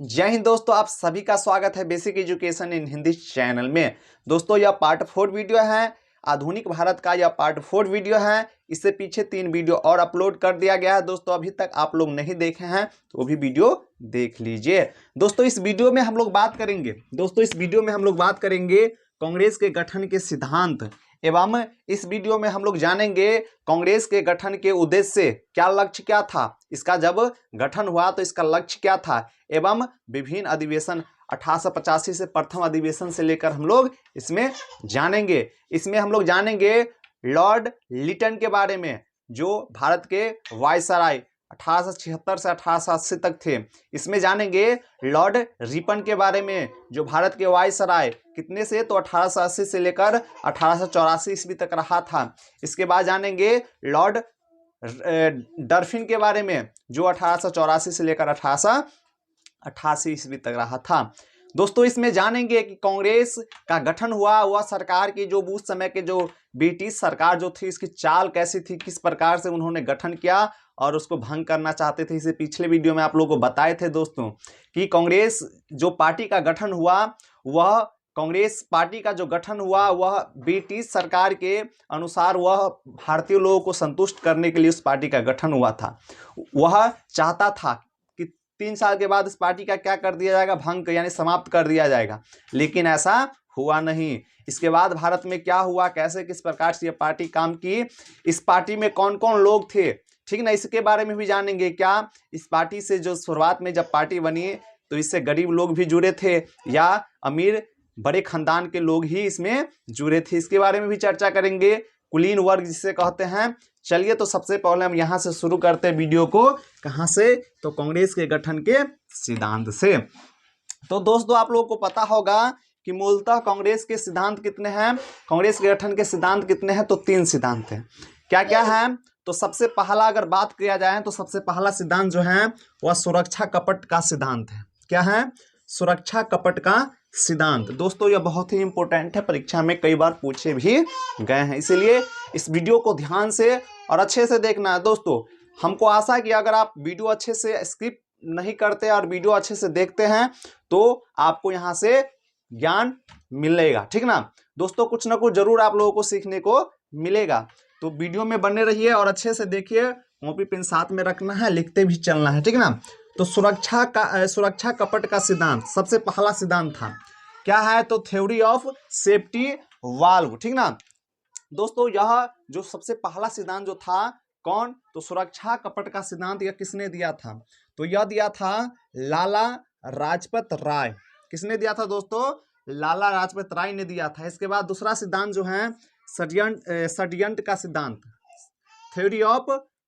जय हिंद दोस्तों, आप सभी का स्वागत है basic education in Hindi channel में। दोस्तों यह पार्ट 4 वीडियो है। आधुनिक भारत का यह पार्ट 4 वीडियो है। इससे पीछे 3 वीडियो और अपलोड कर दिया गया है। दोस्तों अभी तक आप लोग नहीं देखे हैं तो वो भी वीडियो देख लीजिए। दोस्तों इस वीडियो में हम लोग बात करेंगे कांग्रेस के गठन के सिद्धांत एवं इस वीडियो में हम लोग जानेंगे कांग्रेस के गठन के उद्देश्य क्या, लक्ष्य क्या था, इसका जब गठन हुआ तो इसका लक्ष्य क्या था एवं विभिन्न अधिवेशन 1885 से प्रथम अधिवेशन से लेकर हम लोग इसमें हम लोग जानेंगे लॉर्ड लिटन के बारे में, जो भारत के वायसराय 1876 से 1880 तक थे। इसमें जानेंगे लॉर्ड रिपन के बारे में, जो भारत के वायसराय कितने से, तो 1880 से लेकर 1884 ईस्वी तक रहा था। इसके बाद जानेंगे लॉर्ड डरफिन के बारे में, जो 1884 से लेकर 1888 ईस्वी तक रहा था। दोस्तों इसमें जानेंगे कि कांग्रेस का गठन हुआ, वह सरकार की जो उस समय के जो ब्रिटिश सरकार जो थी, इसकी चाल कैसी थी, किस प्रकार से उन्होंने गठन किया और उसको भंग करना चाहते थे। इसे पिछले वीडियो में आप लोगों को बताए थे दोस्तों कि कांग्रेस जो पार्टी का गठन हुआ वह ब्रिटिश सरकार के अनुसार वह भारतीय लोगों को संतुष्ट करने के लिए उस पार्टी का गठन हुआ था। वह चाहता था कि 3 साल के बाद इस पार्टी का क्या कर दिया जाएगा, भंग यानी समाप्त कर दिया जाएगा, लेकिन ऐसा हुआ नहीं। इसके बाद भारत में क्या हुआ, कैसे किस प्रकार से यह पार्टी काम की, इस पार्टी में कौन कौन लोग थे, ठीक ना, इसके बारे में भी जानेंगे। क्या इस पार्टी से जो शुरुआत में जब पार्टी बनी तो इससे गरीब लोग भी जुड़े थे या अमीर बड़े खानदान के लोग ही इसमें जुड़े थे, इसके बारे में भी चर्चा करेंगे। कुलीन वर्ग जिसे कहते हैं। चलिए तो सबसे पहले हम यहाँ से शुरू करते हैं वीडियो को। कहाँ से, तो कांग्रेस के गठन के सिद्धांत से। तो दोस्तों आप लोगों को पता होगा कि मूलतः कांग्रेस के सिद्धांत कितने हैं, कांग्रेस के गठन के सिद्धांत कितने हैं, तो 3 सिद्धांत हैं। क्या क्या है, तो सबसे पहला अगर बात किया जाए तो सबसे पहला सिद्धांत जो है वह सुरक्षा कपट का सिद्धांत है। क्या है, सुरक्षा कपट का सिद्धांत। दोस्तों यह बहुत ही इंपॉर्टेंट है, परीक्षा में कई बार पूछे भी गए हैं, इसीलिए इस वीडियो को ध्यान से और अच्छे से देखना है। दोस्तों हमको आशा है कि अगर आप वीडियो अच्छे से स्किप नहीं करते और वीडियो अच्छे से देखते हैं तो आपको यहाँ से ज्ञान मिलेगा, ठीक ना दोस्तों, कुछ ना कुछ जरूर आप लोगों को सीखने को मिलेगा। तो वीडियो में बने रहिए और अच्छे से देखिए, कॉपी पेन साथ में रखना है, लिखते भी चलना है, ठीक ना। तो सुरक्षा कपट का सिद्धांत सबसे पहला सिद्धांत था। क्या है, तो थ्योरी ऑफ सेफ्टी वाल्व, ठीक ना दोस्तों। यह जो सबसे पहला सिद्धांत जो था, कौन, तो सुरक्षा कपट का सिद्धांत यह किसने दिया था, तो यह दिया था लाला लाजपत राय। किसने दिया था दोस्तों, लाला लाजपत राय ने दिया था। इसके बाद दूसरा सिद्धांत जो है षड्यंत्र का सिद्धांत, थ्योरी ऑफ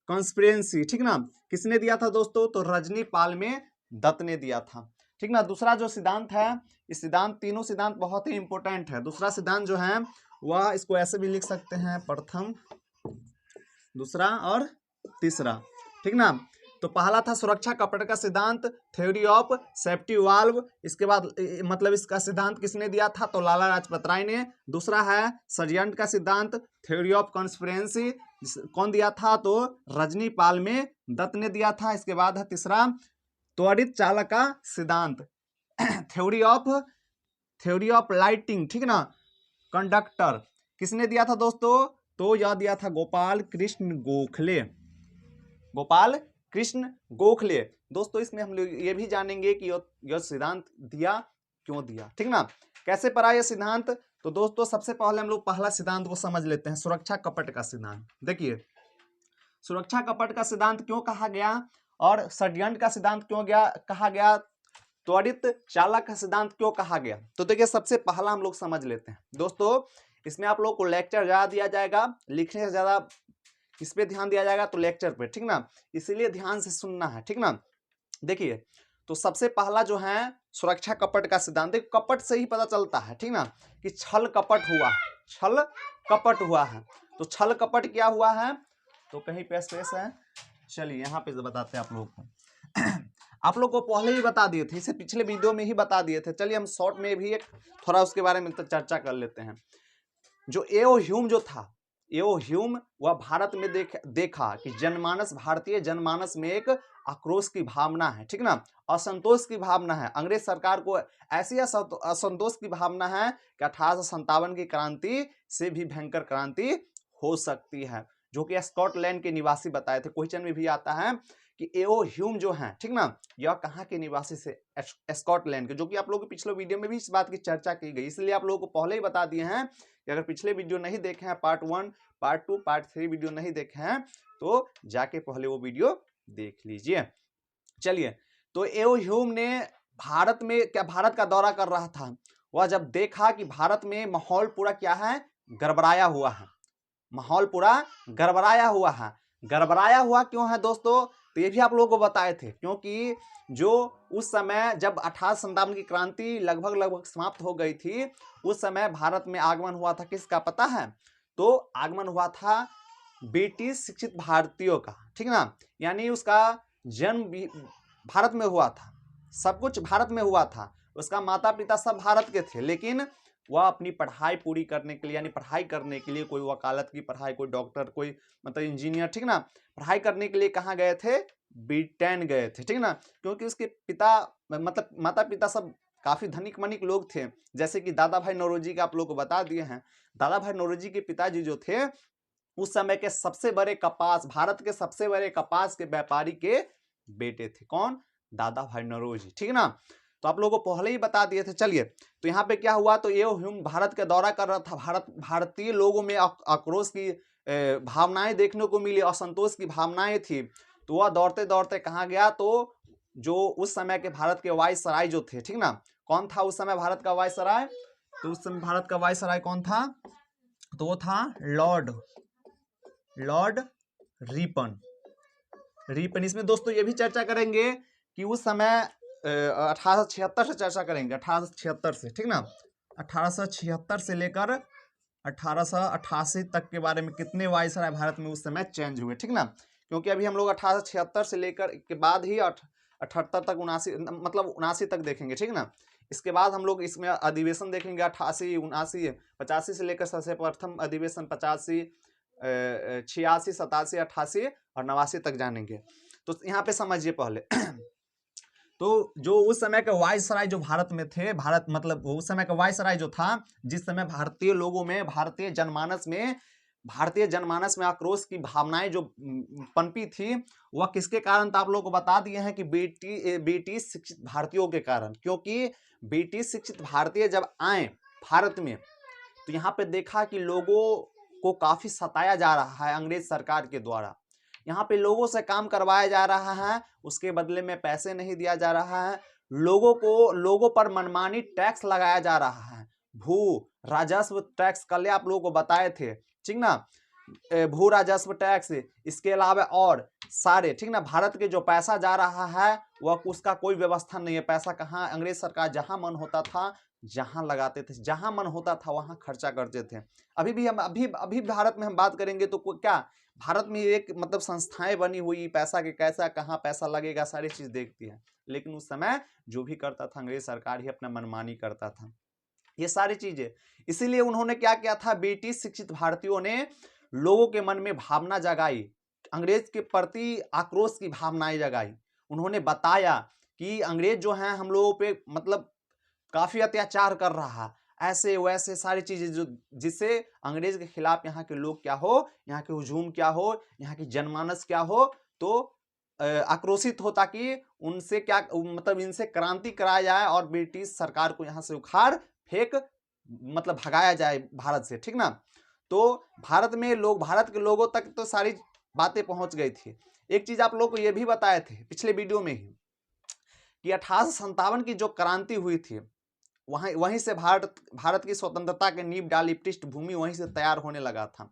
कॉन्स्पिरेंसी, ठीक ना, किसने दिया था दोस्तों, तो रजनी पाल में दत्त ने दिया था, ठीक ना। दूसरा जो सिद्धांत है, इस सिद्धांत, तीनों सिद्धांत बहुत ही इंपॉर्टेंट है। दूसरा सिद्धांत जो है वह, इसको ऐसे भी लिख सकते हैं, प्रथम, दूसरा और तीसरा, ठीक ना। तो पहला था सुरक्षा कपट का सिद्धांत, थ्योरी ऑफ सेफ्टी वाल्व। इसके बाद मतलब इसका सिद्धांत किसने दिया था, तो लाला लाजपत राय ने। दूसरा है षड्यंत्र का सिद्धांत, थ्योरी ऑफ कॉन्स्पिरेंसी, कौन दिया था, तो रजनी पाल में दत्त ने दिया था। इसके बाद है तीसरा त्वरित चालक का सिद्धांत, थ्योरी ऑफ लाइटिंग, ठीक ना, कंडक्टर, किसने दिया था दोस्तों, तो यह दिया था गोपाल कृष्ण गोखले। दोस्तों इसमें हम लोग ये भी जानेंगे कि यह सिद्धांत दिया क्यों दिया, ठीक ना, कैसे पढ़ा यह सिद्धांत। तो दोस्तों सबसे पहले हम लोग पहला सिद्धांत को समझ लेते हैं, सुरक्षा कपट का सिद्धांत। देखिए सुरक्षा कपट का सिद्धांत क्यों कहा गया और षड्यंत्र का सिद्धांत क्यों कहा गया, त्वरित चालक का सिद्धांत क्यों कहा गया। तो देखिए सबसे पहला हम लोग समझ लेते हैं। दोस्तों इसमें आप लोग को लेक्चर ज्यादा दिया जाएगा, लिखने से ज्यादा किस पे ध्यान दिया जाएगा, तो लेक्चर पे, ठीक ना, इसीलिए ध्यान से सुनना है, ठीक ना। देखिए तो सबसे पहला जो है सुरक्षा कपट का सिद्धांत, देखिए कपट से ही पता चलता है, ठीक ना, कि छल कपट हुआ है। तो छल कपट क्या हुआ है, तो कहीं पे स्पेस है, चलिए यहाँ पे बताते हैं आप लोगों को। आप लोग को पहले ही बता दिए थे, इसे पिछले वीडियो में ही बता दिए थे। चलिए हम शॉर्ट में भी एक थोड़ा उसके बारे में चर्चा कर लेते हैं। जो एओ ह्यूम जो था, एओ ह्यूम वह भारत में देखा कि जनमानस, भारतीय जनमानस में एक आक्रोश की भावना है, ठीक ना, असंतोष की भावना है। अंग्रेज सरकार को ऐसी असंतोष की भावना है कि 1857 की क्रांति से भी भयंकर क्रांति हो सकती है, जो कि स्कॉटलैंड के निवासी बताए थे। क्वेश्चन में भी आता है कि एओ ह्यूम जो है, ठीक ना, यह कहाँ के निवासी से, स्कॉटलैंड के, जो कि आप लोगों के पिछले वीडियो में भी इस बात की चर्चा की गई, इसलिए आप लोगों को पहले ही बता दिए हैं कि अगर पिछले वीडियो नहीं देखे हैं, पार्ट 1, पार्ट 2, पार्ट 3 वीडियो नहीं देखे हैं तो जाके पहले वो वीडियो देख लीजिए। चलिए, तो एओ ह्यूम ने भारत में भारत का दौरा कर रहा था, वह जब देखा कि भारत में माहौल पूरा क्या है, गड़बड़ाया हुआ है, माहौल पूरा गड़बड़ाया हुआ है। गड़बड़ाया हुआ क्यों है दोस्तों, तो ये भी आप लोगों को बताए थे, क्योंकि जो उस समय जब 1857 की क्रांति लगभग समाप्त हो गई थी, उस समय भारत में आगमन हुआ था किसका पता है, तो आगमन हुआ था ब्रिटिश शिक्षित भारतीयों का, ठीक ना, यानी उसका जन्म भी भारत में हुआ था, सब कुछ भारत में हुआ था, उसका माता पिता सब भारत के थे, लेकिन वह अपनी पढ़ाई पूरी करने के लिए, यानी पढ़ाई करने के लिए, कोई वकालत की पढ़ाई, कोई डॉक्टर, कोई मतलब इंजीनियर, ठीक ना, पढ़ाई करने के लिए कहाँ गए थे, ब्रिटेन गए थे, ठीक ना, क्योंकि उसके पिता मतलब माता पिता सब काफी धनिक मनिक लोग थे, जैसे कि दादा भाई नौरोजी का आप लोग को बता दिए हैं। दादा भाई नौरोजी के पिताजी जो थे उस समय के सबसे बड़े कपास, भारत के सबसे बड़े कपास के व्यापारी के बेटे थे, कौन, दादा भाई नौरोजी, ठीक ना, तो आप लोगों को पहले ही बता दिए थे। चलिए, तो यहाँ पे क्या हुआ, तो एओ ह्यूम भारत का दौरा कर रहा था, भारतीय लोगों में आक्रोश की भावनाएं देखने को मिली, असंतोष की भावनाएं थी, तो वह दौड़ते दौड़ते कहाँ गया, तो जो उस समय के भारत के वायसराय जो थे, ठीक ना, कौन था उस समय भारत का वायसराय, तो उस समय भारत का वायसराय कौन था, तो वो था लॉर्ड रिपन। इसमें दोस्तों ये भी चर्चा करेंगे कि उस समय 1876 से चर्चा करेंगे, 1876 से, ठीक ना, 1876 से लेकर 1888 तक के बारे में कितने वायसराय भारत में उस समय चेंज हुए, ठीक ना, क्योंकि अभी हम लोग 1876 से लेकर के बाद ही 78 तक 79 मतलब 79 तक देखेंगे, ठीक ना, इसके बाद हम लोग इसमें अधिवेशन देखेंगे 88, 79, 85 से लेकर सबसे प्रथम अधिवेशन 85, 86, 87, 88 और 89 तक जानेंगे। तो यहाँ पे समझिए पहले तो जो उस समय के वायसराय जो भारत में थे, भारत मतलब उस समय का वायसराय जो था, जिस समय भारतीय लोगों में, भारतीय जनमानस में आक्रोश की भावनाएं जो पनपी थी, वह किसके कारण था, आप लोगों को बता दिए हैं कि ब्रिटिश शिक्षित भारतीयों के कारण, क्योंकि ब्रिटिश शिक्षित भारतीय जब आए भारत में तो यहाँ पे देखा कि लोगों को काफी सताया जा रहा है अंग्रेज सरकार के द्वारा, यहाँ पे लोगों से काम करवाया जा रहा है, उसके बदले में पैसे नहीं दिया जा रहा है, लोगों पर मनमानी टैक्स लगाया जा रहा है, भू राजस्व टैक्स कल आप लोगों को बताए थे, ठीक ना, भू राजस्व टैक्स, इसके अलावा और सारे, ठीक ना, भारत के जो पैसा जा रहा है वह उसका कोई व्यवस्था नहीं है, पैसा कहाँ, अंग्रेज सरकार जहां मन होता था जहां लगाते थे, जहां मन होता था वहां खर्चा करते थे। अभी भारत में हम बात करेंगे तो क्या भारत में एक मतलब संस्थाएं बनी हुई, पैसा के कैसा कहाँ पैसा लगेगा सारी चीज देखती है, लेकिन उस समय जो भी करता था अंग्रेज सरकार ही अपना मनमानी करता था, ये सारी चीजें। इसीलिए उन्होंने क्या किया था, ब्रिटिश शिक्षित भारतीयों ने लोगों के मन में भावना जगाई, अंग्रेज के प्रति आक्रोश की भावनाएं जगाई, उन्होंने बताया कि अंग्रेज जो है हम लोगों पे मतलब काफी अत्याचार कर रहा, ऐसे वैसे सारी चीजें जो जिससे अंग्रेज के खिलाफ यहाँ के लोग क्या हो, यहाँ के हुजूम क्या हो, यहाँ की जनमानस क्या हो, तो आक्रोशित हो, ताकि उनसे क्या मतलब इनसे क्रांति कराया जाए और ब्रिटिश सरकार को यहाँ से उखाड़ फेंक मतलब भगाया जाए भारत से, ठीक ना। तो भारत के लोगों तक तो सारी बातें पहुंच गई थी। एक चीज आप लोग को यह भी बताए थे पिछले वीडियो में ही कि 1857 की जो क्रांति हुई थी वहीं से भारत की स्वतंत्रता के नींव डाली, पृष्ठभूमि वहीं से तैयार होने लगा था।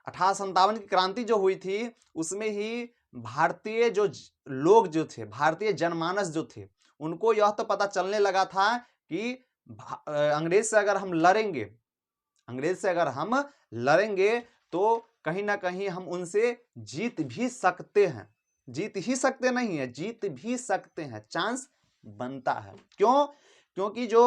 1857 की क्रांति जो हुई थी उसमें ही भारतीय जो लोग जो थे, भारतीय जनमानस जो थे, उनको यह तो पता चलने लगा था कि अंग्रेज से अगर हम लड़ेंगे तो कहीं ना कहीं हम उनसे जीत भी सकते हैं, जीत ही सकते नहीं है, जीत भी सकते हैं, चांस बनता है। क्यों? क्योंकि जो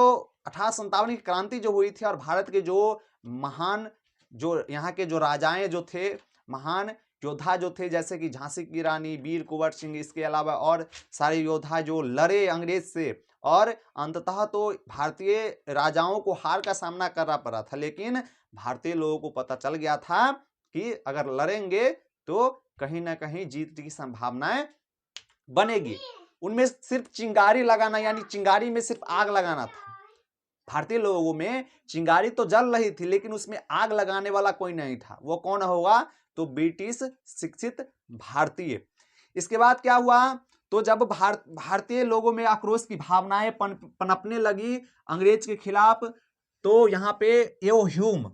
1857 की क्रांति जो हुई थी और भारत के जो महान जो यहाँ के जो राजाएं जो थे, महान योद्धा जो थे, जैसे कि झांसी की रानी, वीर कुंवर सिंह, इसके अलावा और सारे योद्धा जो लड़े अंग्रेज से, और अंततः तो भारतीय राजाओं को हार का सामना करना पड़ा था, लेकिन भारतीय लोगों को पता चल गया था कि अगर लड़ेंगे तो कहीं ना कहीं जीत की संभावनाएं बनेगी। उनमें सिर्फ चिंगारी लगाना, यानी चिंगारी में सिर्फ आग लगाना था। भारतीय लोगों में चिंगारी तो जल रही थी, लेकिन उसमें आग लगाने वाला कोई नहीं था। वो कौन होगा? तो ब्रिटिश शिक्षित भारतीय। इसके बाद क्या हुआ? तो जब भारतीय लोगों में आक्रोश की भावनाएं पनपने लगी अंग्रेज के खिलाफ, तो यहाँ पे एओ ह्यूम,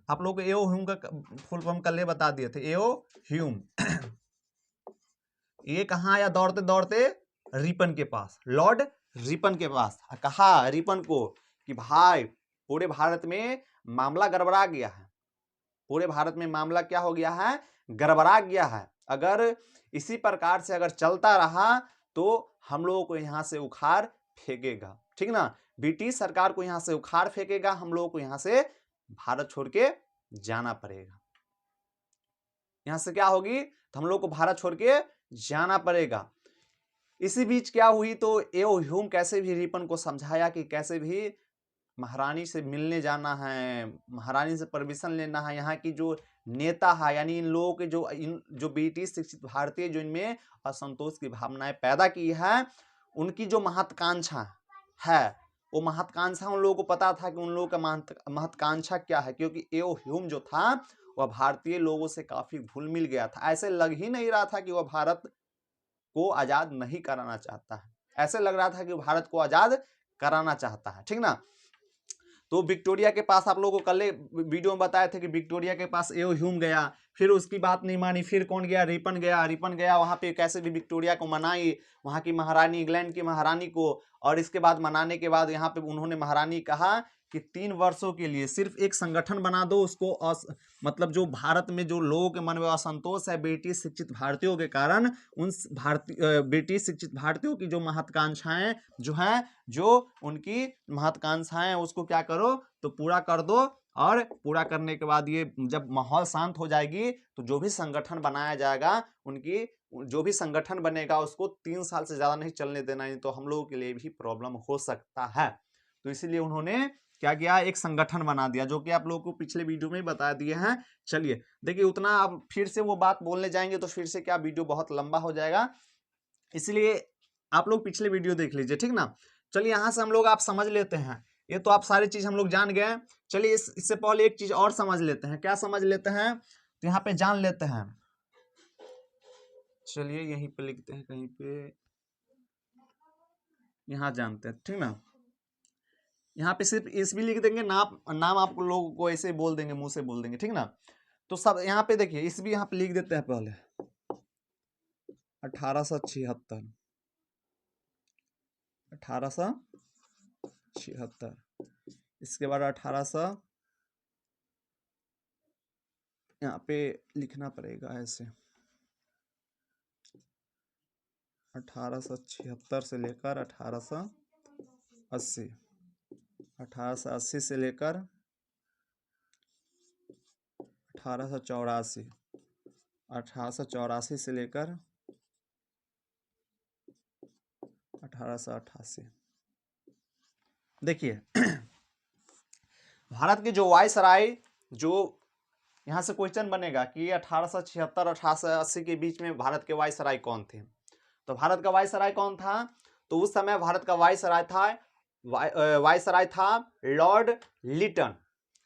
आप लोग को एओ ह्यूम का फुल फॉर्म कल बता दिए थे, एओ ह्यूम ये कहाँ आया? दौड़ते दौड़ते रिपन के पास, लॉर्ड रिपन के पास। कहा रिपन को कि भाई पूरे भारत में मामला गड़बड़ा गया है, पूरे भारत में मामला क्या हो गया है? गड़बड़ा गया है। अगर इसी प्रकार से अगर चलता रहा तो हम लोगों को यहां से उखाड़ फेंकेगा, ठीक ना? ब्रिटिश सरकार को यहां से उखाड़ फेंकेगा, हम लोगों को यहां से भारत छोड़ के जाना पड़ेगा। यहां से क्या होगी? तो हम लोग को भारत छोड़ के जाना पड़ेगा। इसी बीच क्या हुई? तो एओ ह्यूम कैसे भी रिपन को समझाया कि कैसे भी महारानी से मिलने जाना है, महारानी से परमिशन लेना है। यहाँ की जो नेता है, यानी इन लोगों के जो ब्रिटिश शिक्षित भारतीय जो इनमें असंतोष की भावनाएं पैदा की है, उनकी जो महत्वाकांक्षा है, वो महत्वाकांक्षा उन लोगों को पता था कि उन लोगों का महत्वाकांक्षा क्या है, क्योंकि एओ ह्यूम जो था वह भारतीय लोगों से काफी घुल मिल गया था। ऐसे लग ही नहीं रहा था कि वह भारत को आजाद नहीं कराना चाहता है, ऐसे लग रहा था कि भारत को आजाद कराना चाहता है, ठीक ना? तो विक्टोरिया के पास, आप लोगों को कल वीडियो में बताए थे कि विक्टोरिया के पास एओ ह्यूम गया, फिर उसकी बात नहीं मानी, फिर कौन गया? रिपन गया। रिपन गया वहां पे, कैसे भी विक्टोरिया को मनाई, वहां की महारानी, इंग्लैंड की महारानी को। और इसके बाद मनाने के बाद यहाँ पे उन्होंने महारानी कहा कि 3 वर्षों के लिए सिर्फ एक संगठन बना दो, उसको मतलब जो भारत में जो लोगों के मन में असंतोष है ब्रिटिश शिक्षित भारतीयों के कारण, उन ब्रिटिश शिक्षित भारतीयों की जो महत्वाकांक्षाएं जो हैं, जो उनकी महत्वाकांक्षाएं, उसको क्या करो? तो पूरा कर दो। और पूरा करने के बाद ये जब माहौल शांत हो जाएगी तो जो भी संगठन बनाया जाएगा, उनकी जो भी संगठन बनेगा उसको 3 साल से ज्यादा नहीं चलने देना, नहीं तो हम लोगों के लिए भी प्रॉब्लम हो सकता है। तो इसीलिए उन्होंने क्या किया? एक संगठन बना दिया, जो कि आप लोगों को पिछले वीडियो में बता दिए हैं। चलिए देखिए, उतना आप फिर से वो बात बोलने जाएंगे तो फिर से क्या वीडियो बहुत लंबा हो जाएगा, इसलिए आप लोग पिछले वीडियो देख लीजिए, ठीक ना? चलिए यहां से हम लोग आप समझ लेते हैं, ये तो आप सारी चीज हम लोग जान गए। चलिए इससे पहले एक चीज और समझ लेते हैं। क्या समझ लेते हैं? तो यहाँ पे जान लेते हैं। चलिए यहीं पे लिखते हैं, कहीं पे यहाँ जानते हैं, ठीक ना? यहाँ पे सिर्फ इस भी लिख देंगे, नाम आप लोगों को ऐसे बोल देंगे, मुंह से बोल देंगे, ठीक ना? तो सब यहाँ पे देखिए, इस भी यहाँ पे लिख देते हैं पहले 1876, 1876। इसके बाद 1800 यहाँ पे लिखना पड़ेगा ऐसे, 1876 से लेकर 1880, 1880 से लेकर 1884, 1884 से लेकर 1888। देखिए भारत के जो वायसराय, जो यहाँ से क्वेश्चन बनेगा कि 1876 1880 के बीच में भारत के वायसराय कौन थे? तो भारत का वायसराय कौन था? तो उस समय भारत का वायसराय था लॉर्ड लिटन,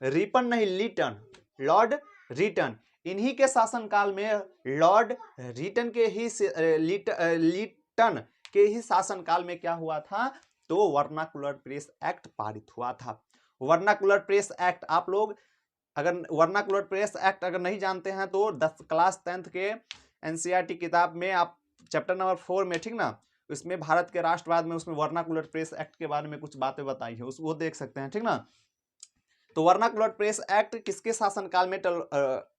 रिपन नहीं, लिटन, लॉर्ड रिटन। इन्हीं के शासनकाल में लॉर्ड रिटन के ही लिटन के ही शासनकाल में क्या हुआ था? तो वर्नाकुलर प्रेस एक्ट पारित हुआ था। वर्नाकुलर प्रेस एक्ट, आप लोग अगर वर्नाकुलर प्रेस एक्ट अगर नहीं जानते हैं तो क्लास 10th के एनसीईआरटी किताब में आप चैप्टर नंबर 4 में, ठीक ना, उसमें भारत के राष्ट्रवाद में उसमें वर्नाकुलर प्रेस एक्ट के बारे में कुछ बातें बताई है, वो देख सकते हैं, ठीक ना? तो वर्नाकुलर प्रेस एक्ट किसके शासनकाल में?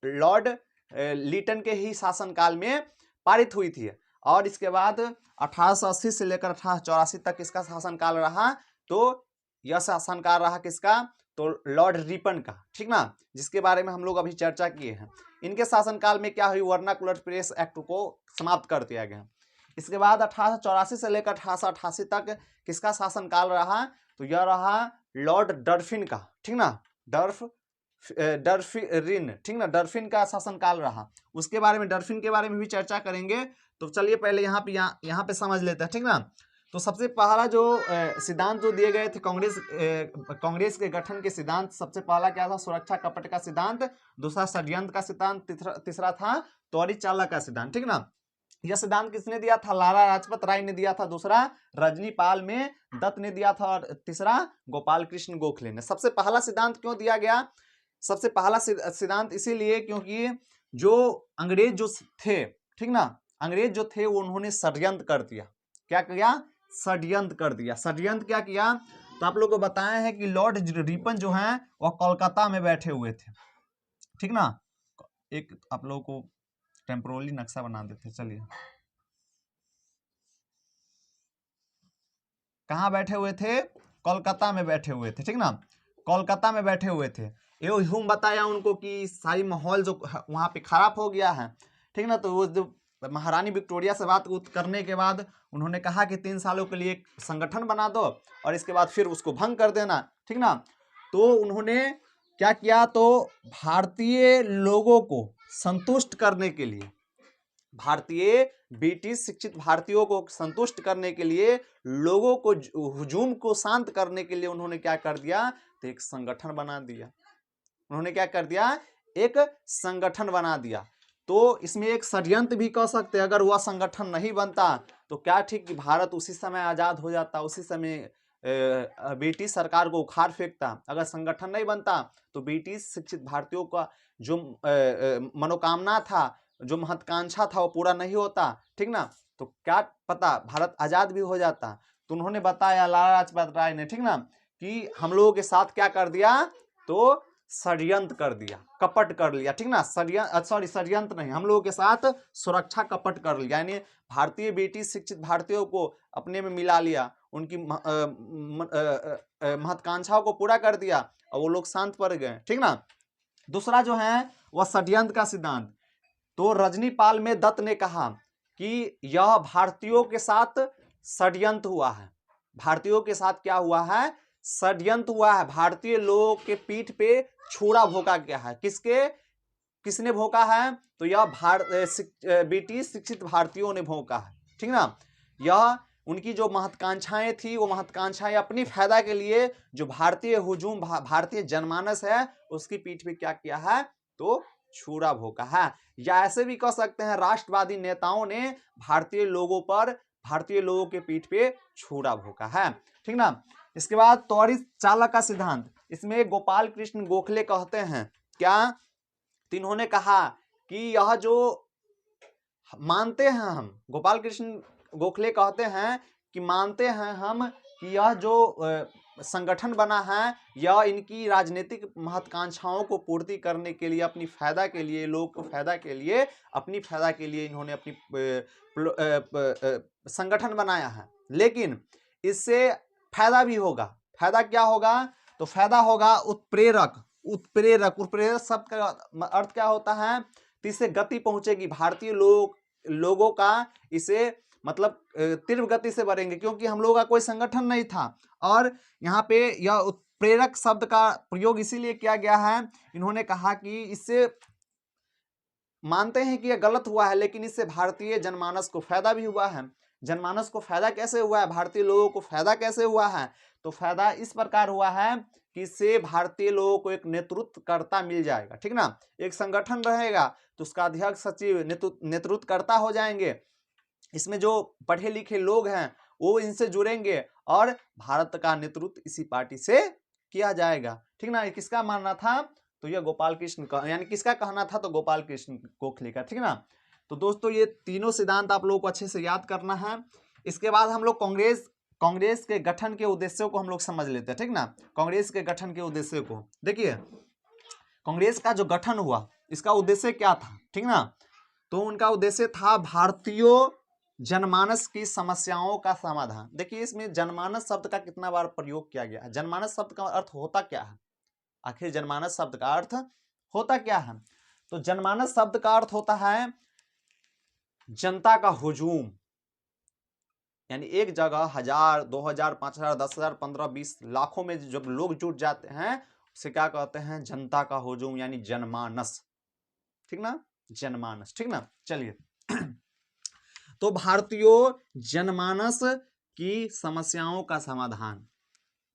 लॉर्ड लिटन के ही शासनकाल में पारित हुई थी। और इसके बाद 1880 से लेकर 1884 तक इसका शासनकाल रहा। तो यह शासनकाल रहा किसका? तो लॉर्ड रिपन का, ठीक ना, जिसके बारे में हम लोग अभी चर्चा किए हैं। इनके शासनकाल में क्या हुई, वर्नाकुलर प्रेस एक्ट को समाप्त कर दिया गया। इसके बाद 1884 से लेकर 1888 तक किसका शासनकाल रहा, तो यह रहा लॉर्ड डर्फिन का, ठीक ना, डर्फिन, ठीक ना, डर्फिन का शासनकाल रहा। उसके बारे में, डर्फिन के बारे में भी चर्चा करेंगे। तो चलिए पहले यहाँ पे समझ लेते हैं, ठीक ना। तो सबसे पहला जो सिद्धांत जो दिए गए थे कांग्रेस के गठन के सिद्धांत, सबसे पहला क्या था, सुरक्षा कपट का सिद्धांत, दूसरा षड्यंत्र का सिद्धांत, तीसरा था त्वरित चालक का सिद्धांत, ठीक ना। यह सिद्धांत किसने दिया था, लाला लाजपत राय ने दिया था, दूसरा रजनीपाल में दत्त ने दिया था, और तीसरा गोपाल कृष्ण गोखले ने। सबसे पहला सिद्धांत क्यों दिया गया, सबसे पहला सिद्धांत इसीलिए क्योंकि जो अंग्रेज जो थे, ठीक ना, अंग्रेज जो थे वो उन्होंने षड्यंत्र कर दिया। क्या किया, षड्यंत्र कर दिया। षड्यंत्र क्या किया, तो आप लोगों को बताया है कि लॉर्ड रिपन जो है वह कोलकाता में बैठे हुए थे, ठीक ना। एक आप लोगों को टेम्पोरली नक्शा बना देते, चलिए, कहाँ बैठे हुए थे, कोलकाता में बैठे हुए थे, ठीक ना, कोलकाता में बैठे हुए थे। ये ह्यूम बताया उनको कि सारी माहौल जो वहाँ पे खराब हो गया है, ठीक ना। तो वो जो महारानी विक्टोरिया से बात करने के बाद उन्होंने कहा कि 3 सालों के लिए एक संगठन बना दो और इसके बाद फिर उसको भंग कर देना, ठीक ना। तो उन्होंने क्या किया, तो भारतीय लोगों को संतुष्ट करने के लिए, भारतीय ब्रिटिश शिक्षित भारतीयों को संतुष्ट करने के लिए, लोगों को हुजूम को शांत करने के लिए उन्होंने क्या कर दिया, तो एक संगठन बना दिया। उन्होंने क्या कर दिया, एक संगठन बना दिया। तो इसमें एक षड्यंत्र भी कह सकते हैं, अगर वह संगठन नहीं बनता तो क्या ठीक कि भारत उसी समय आजाद हो जाता, उसी समय ब्रिटिश सरकार को उखाड़ फेंकता। अगर संगठन नहीं बनता तो ब्रिटिश शिक्षित भारतीयों का जो मनोकामना था, जो महत्वाकांक्षा था, वो पूरा नहीं होता, ठीक ना। तो क्या पता भारत आजाद भी हो जाता। तो उन्होंने बताया, लाला लाजपत राय ने, ठीक ना, कि हम लोगों के साथ क्या कर दिया, तो षड्यंत्र कर दिया, कपट कर लिया, ठीक ना। षड्यंत्र नहीं, हम लोगों के साथ सुरक्षा कपट कर लिया, यानी भारतीय ब्रिटिश शिक्षित भारतीयों को अपने में मिला लिया, उनकी महत्वाकांक्षाओं को पूरा कर दिया और वो लोग शांत पड़ गए, ठीक ना। दूसरा जो है वह षड्यंत्र का सिद्धांत। तो रजनीपाल में दत्त ने कहा कि यह भारतीयों के साथ षड्यंत्र हुआ है। भारतीयों के साथ क्या हुआ है, षड्यंत्र हुआ है। भारतीय लोगों के पीठ पे छुरा भोंका गया है। किसने भोंका है, तो यह ब्रिटिश शिक्षित भारतीयों ने भोंका है, ठीक ना। यह उनकी जो महत्वाकांक्षाएं थी, वो महत्वाकांक्षाएं अपनी फायदा के लिए, जो भारतीय हुजूम, भारतीय जनमानस है, उसकी पीठ पे क्या किया है, तो छुरा भोंका है। या ऐसे भी कह सकते हैं, राष्ट्रवादी नेताओं ने भारतीय लोगों के पीठ पे छुरा भोंका है, ठीक ना। इसके बाद त्वरित चालक का सिद्धांत, इसमें गोपाल कृष्ण गोखले कहते हैं क्या, तो इन्होंने कहा कि यह जो मानते हैं हम, गोपाल कृष्ण गोखले कहते हैं कि मानते हैं हम कि यह जो संगठन बना है, यह इनकी राजनीतिक महत्वाकांक्षाओं को पूर्ति करने के लिए, अपनी फायदा के लिए, लोगों को फायदा के लिए, अपनी फायदा के लिए इन्होंने अपनी संगठन बनाया है। लेकिन इससे फायदा भी होगा। फायदा क्या होगा, तो फायदा होगा उत्प्रेरक शब्द का अर्थ क्या होता है, तो इससे गति पहुंचेगी भारतीय लोगों का, इसे मतलब तीव्र गति से बढ़ेंगे, क्योंकि हम लोगों का कोई संगठन नहीं था। और यहाँ पे यह उत्प्रेरक शब्द का प्रयोग इसीलिए किया गया है, इन्होंने कहा कि इससे मानते हैं कि यह गलत हुआ है, लेकिन इससे भारतीय जनमानस को फायदा भी हुआ है। जनमानस को फायदा कैसे हुआ है, भारतीय लोगों को फायदा कैसे हुआ है, तो फायदा इस प्रकार हुआ है कि इससे भारतीय लोगों को एक नेतृत्वकर्ता मिल जाएगा, ठीक ना। एक संगठन रहेगा तो उसका अध्यक्ष, सचिव, नेतृत्वकर्ता हो जाएंगे। इसमें जो पढ़े लिखे लोग हैं वो इनसे जुड़ेंगे और भारत का नेतृत्व इसी पार्टी से किया जाएगा, ठीक ना। किसका मानना था, तो यह गोपाल कृष्ण का, यानी किसका कहना था, तो गोपाल कृष्ण गोखले का, ठीक ना। तो दोस्तों ये तीनों सिद्धांत आप लोगों को अच्छे से याद करना है। इसके बाद हम लोग कांग्रेस के गठन के उद्देश्यों को हम लोग समझ लेते हैं, ठीक ना। कांग्रेस के गठन के उद्देश्य को देखिए, कांग्रेस का जो गठन हुआ इसका उद्देश्य क्या था, ठीक ना। तो उनका उद्देश्य था भारतीय जनमानस की समस्याओं का समाधान। देखिए इसमें जनमानस शब्द का कितना बार प्रयोग किया गया है। जनमानस शब्द का अर्थ होता क्या है, आखिर जनमानस शब्द का अर्थ होता क्या है? तो जनमानस शब्द का अर्थ होता है जनता का हुजूम, यानी एक जगह 1000, 2000, 5000, 10,000, 15, 20 लाखों में जब लोग जुट जाते हैं उसे क्या कहते हैं? जनता का हुजूम, यानी जनमानस। ठीक ना, जनमानस। ठीक ना, चलिए तो भारतीयों जनमानस की समस्याओं का समाधान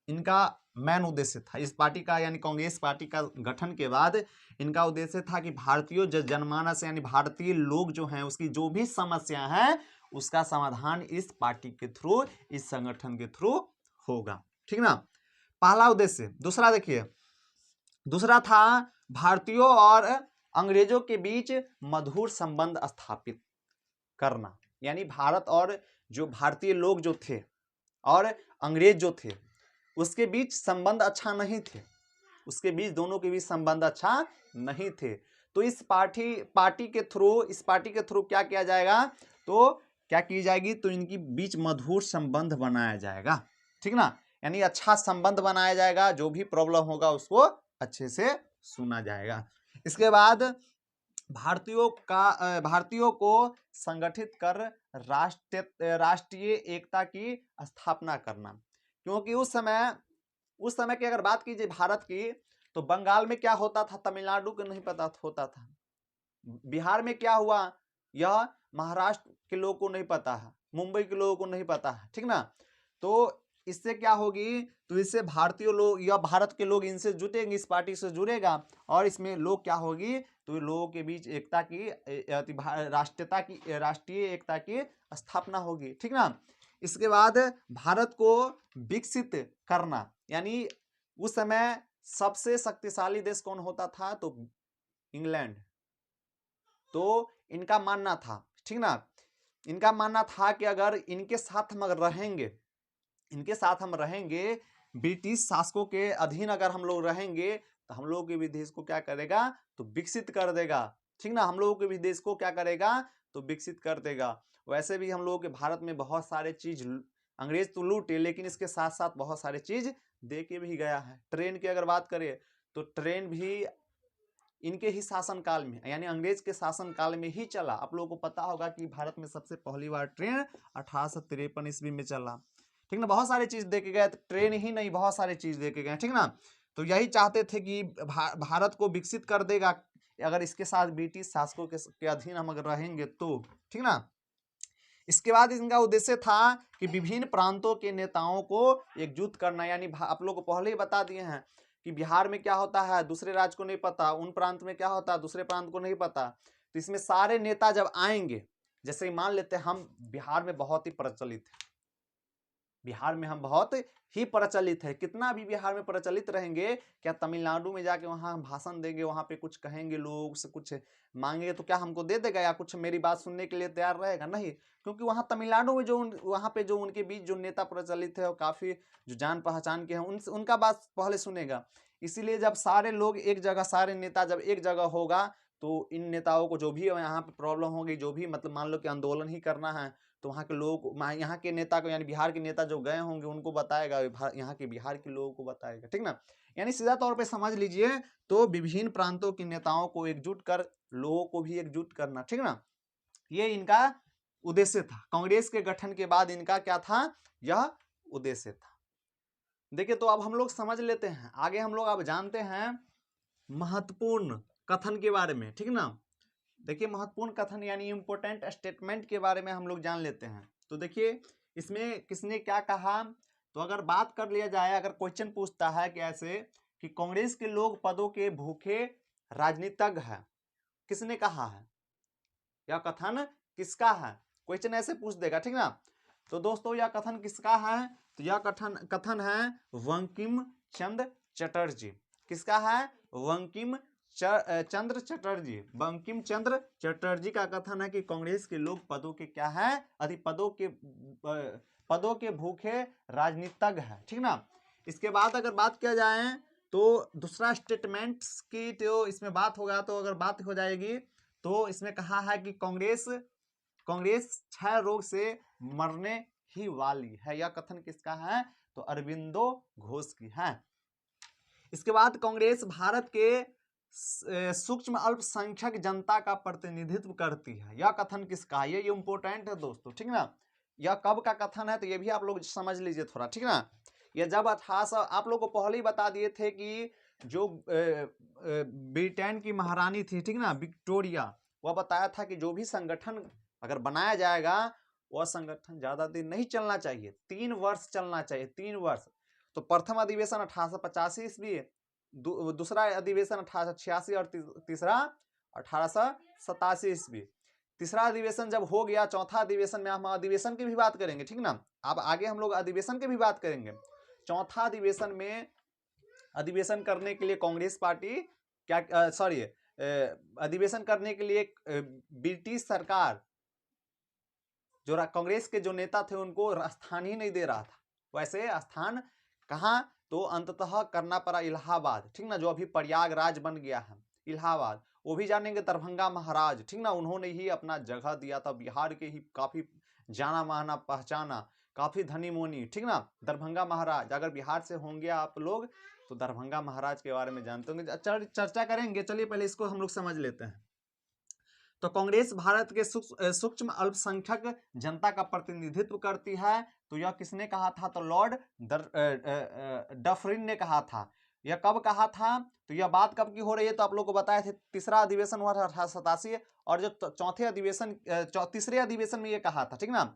इनका मेन उद्देश्य था। इस पार्टी का यानी कांग्रेस पार्टी का गठन के बाद इनका उद्देश्य था कि भारतीयों जनमानस यानी भारतीय लोग जो हैं उसकी जो भी समस्या है उसका समाधान इस पार्टी के थ्रू, इस संगठन के थ्रू होगा। ठीक ना, पहला उद्देश्य। दूसरा देखिए, दूसरा था भारतीयों और अंग्रेजों के बीच मधुर संबंध स्थापित करना, यानी भारत और जो भारतीय लोग जो थे और अंग्रेज जो थे उसके बीच संबंध अच्छा नहीं थे, उसके बीच दोनों के बीच संबंध अच्छा नहीं थे। तो इस पार्टी के थ्रू क्या किया जाएगा? तो क्या की जाएगी? तो इनकी बीच मधुर संबंध बनाया जाएगा। ठीक ना, यानी अच्छा संबंध बनाया जाएगा, जो भी प्रॉब्लम होगा उसको अच्छे से सुना जाएगा। इसके बाद भारतीयों को संगठित कर राष्ट्रीय एकता की स्थापना करना, क्योंकि उस समय की अगर बात कीजिए भारत की, तो बंगाल में क्या होता था तमिलनाडु को नहीं पता होता था, बिहार में क्या हुआ यह महाराष्ट्र के लोगों को नहीं पता है, मुंबई के लोगों को नहीं पता है। ठीक ना, तो इससे क्या होगी? तो इससे भारतीय लोग या भारत के लोग इनसे जुटेंगे, इस पार्टी से जुड़ेगा और इसमें लोग क्या होगी? तो लोगों के बीच एकता की, राष्ट्रीय एकता की स्थापना होगी। ठीक ना, इसके बाद भारत को विकसित करना, यानी उस समय सबसे शक्तिशाली देश कौन होता था? तो इंग्लैंड। तो इनका मानना था, ठीक ना, इनका मानना था कि अगर इनके साथ हम रहेंगे, ब्रिटिश शासकों के अधीन अगर हम लोग रहेंगे तो हम लोगों के भी देश को क्या करेगा? तो विकसित कर देगा। ठीक ना, हम लोगों के भी देश को क्या करेगा? तो विकसित कर देगा। वैसे भी हम लोगों के भारत में बहुत सारे चीज अंग्रेज तो लूटे, लेकिन इसके साथ साथ बहुत सारे चीज दे के भी गया है। ट्रेन की अगर बात करें तो ट्रेन भी इनके ही शासनकाल में, यानी अंग्रेज के शासनकाल में ही चला। आप लोगों को पता होगा कि भारत में सबसे पहली बार ट्रेन 1853 ईस्वी में चला। ठीक ना, बहुत सारी चीज देके गए, ट्रेन ही नहीं बहुत सारी चीज देके गए। ठीक ना, तो यही चाहते थे कि भारत को विकसित कर देगा अगर इसके साथ ब्रिटिश शासकों के अधीन हम अगर रहेंगे तो। ठीक ना, इसके बाद इनका उद्देश्य था कि विभिन्न प्रांतों के नेताओं को एकजुट करना, यानी आप लोग को पहले ही बता दिए हैं कि बिहार में क्या होता है दूसरे राज्य को नहीं पता, उन प्रांत में क्या होता है दूसरे प्रांत को नहीं पता। तो इसमें सारे नेता जब आएंगे, जैसे मान लेते हैं हम बिहार में बहुत ही प्रचलित है, बिहार में हम बहुत ही प्रचलित है, कितना भी बिहार में प्रचलित रहेंगे, क्या तमिलनाडु में जाके वहां हम भाषण देंगे, वहां पे कुछ कहेंगे, लोग से कुछ मांगेंगे तो क्या हमको दे देगा या कुछ मेरी बात सुनने के लिए तैयार रहेगा? नहीं, क्योंकि वहां तमिलनाडु में वहां पे जो उनके बीच जो नेता प्रचलित है और काफी जो जान पहचान के हैं उनका बात पहले सुनेगा। इसीलिए जब सारे लोग एक जगह, सारे नेता जब एक जगह होगा तो इन नेताओं को जो भी यहाँ पे प्रॉब्लम होगी, जो भी मतलब मान लो कि आंदोलन ही करना है, तो वहाँ के लोग यहाँ के नेता को, यानी बिहार के नेता जो गए होंगे उनको बताएगा, यहाँ के बिहार के लोगों को बताएगा। ठीक ना, यानी सीधा तौर पे समझ लीजिए तो विभिन्न प्रांतों के नेताओं को एकजुट कर लोगों को भी एकजुट करना। ठीक ना, ये इनका उद्देश्य था। कांग्रेस के गठन के बाद इनका क्या था? यह उद्देश्य था। देखिए, तो अब हम लोग समझ लेते हैं, आगे हम लोग अब जानते हैं महत्वपूर्ण कथन के बारे में। ठीक ना, देखिए महत्वपूर्ण कथन यानी इंपोर्टेंट स्टेटमेंट के बारे में हम लोग जान लेते हैं। तो देखिए इसमें किसने क्या कहा, तो अगर बात कर लिया जाए, अगर क्वेश्चन पूछता है कि ऐसे कि कांग्रेस के लोग पदों के भूखे राजनीतिज्ञ है, किसने कहा है? यह कथन किसका है? क्वेश्चन ऐसे पूछ देगा। ठीक ना, तो दोस्तों यह कथन किसका है? तो यह कथन है बंकिम चंद्र चटर्जी। किसका है? बंकिम चंद्र चटर्जी। बंकिम चंद्र चटर्जी का कथन है कि कांग्रेस के लोग पदों के क्या है? पदों के भूखे राजनीतिज्ञ है। ठीक ना, इसके बाद अगर बात किया जाए तो दूसरा स्टेटमेंट की तो इसमें बात होगा, तो अगर बात हो जाएगी तो इसमें कहा है कि कांग्रेस क्षय रोग से मरने ही वाली है। यह कथन किसका है? तो अरविंदो घोष की है। इसके बाद कांग्रेस भारत के सूक्ष्म अल्पसंख्यक जनता का प्रतिनिधित्व करती है। यह कथन किसका है? ये इंपोर्टेंट है दोस्तों, ठीक ना। यह कब का कथन है तो ये भी आप लोग समझ लीजिए थोड़ा, ठीक ना। ये जब 1800, आप लोग को पहले ही बता दिए थे कि जो ब्रिटेन की महारानी थी, ठीक ना, विक्टोरिया, वह बताया था कि जो भी संगठन अगर बनाया जाएगा वह संगठन ज्यादा दिन नहीं चलना चाहिए, 3 वर्ष चलना चाहिए, 3 वर्ष। तो प्रथम अधिवेशन 1885 ईस्वी, दूसरा अधिवेशन 1886 और तीसरा 1887 ईस्वी। तीसरा अधिवेशन जब हो गया, चौथा अधिवेशन में हम अधिवेशन की भी बात करेंगे, ठीक ना। अब आगे हम लोग अधिवेशन की भी बात करेंगे। चौथा अधिवेशन में अधिवेशन करने के लिए कांग्रेस पार्टी क्या सॉरी अधिवेशन करने के लिए ब्रिटिश सरकार जो कांग्रेस के जो नेता थे उनको स्थान ही नहीं दे रहा था। वैसे स्थान कहाँ, तो अंततः करना पड़ा इलाहाबाद, ठीक ना, जो अभी प्रयागराज बन गया है, इलाहाबाद। वो भी जानेंगे दरभंगा महाराज, ठीक ना, उन्होंने ही अपना जगह दिया था, बिहार के ही काफी जाना माना पहचाना, काफी धनी मोनी, ठीक ना, दरभंगा महाराज। अगर बिहार से होंगे आप लोग तो दरभंगा महाराज के बारे में जानते होंगे, चर्चा करेंगे। चलिए पहले इसको हम लोग समझ लेते हैं। तो कांग्रेस भारत के सूक्ष्म अल्पसंख्यक जनता का प्रतिनिधित्व करती है। तो यह किसने कहा था? तो लॉर्ड डफरिन ने कहा था। यह कब कहा था? तो यह बात कब की हो रही है? तो आप लोग को बताया थे, तीसरा अधिवेशन हुआ था 1887, और जो चौथे अधिवेशन तीसरे अधिवेशन में यह कहा था, ठीक ना।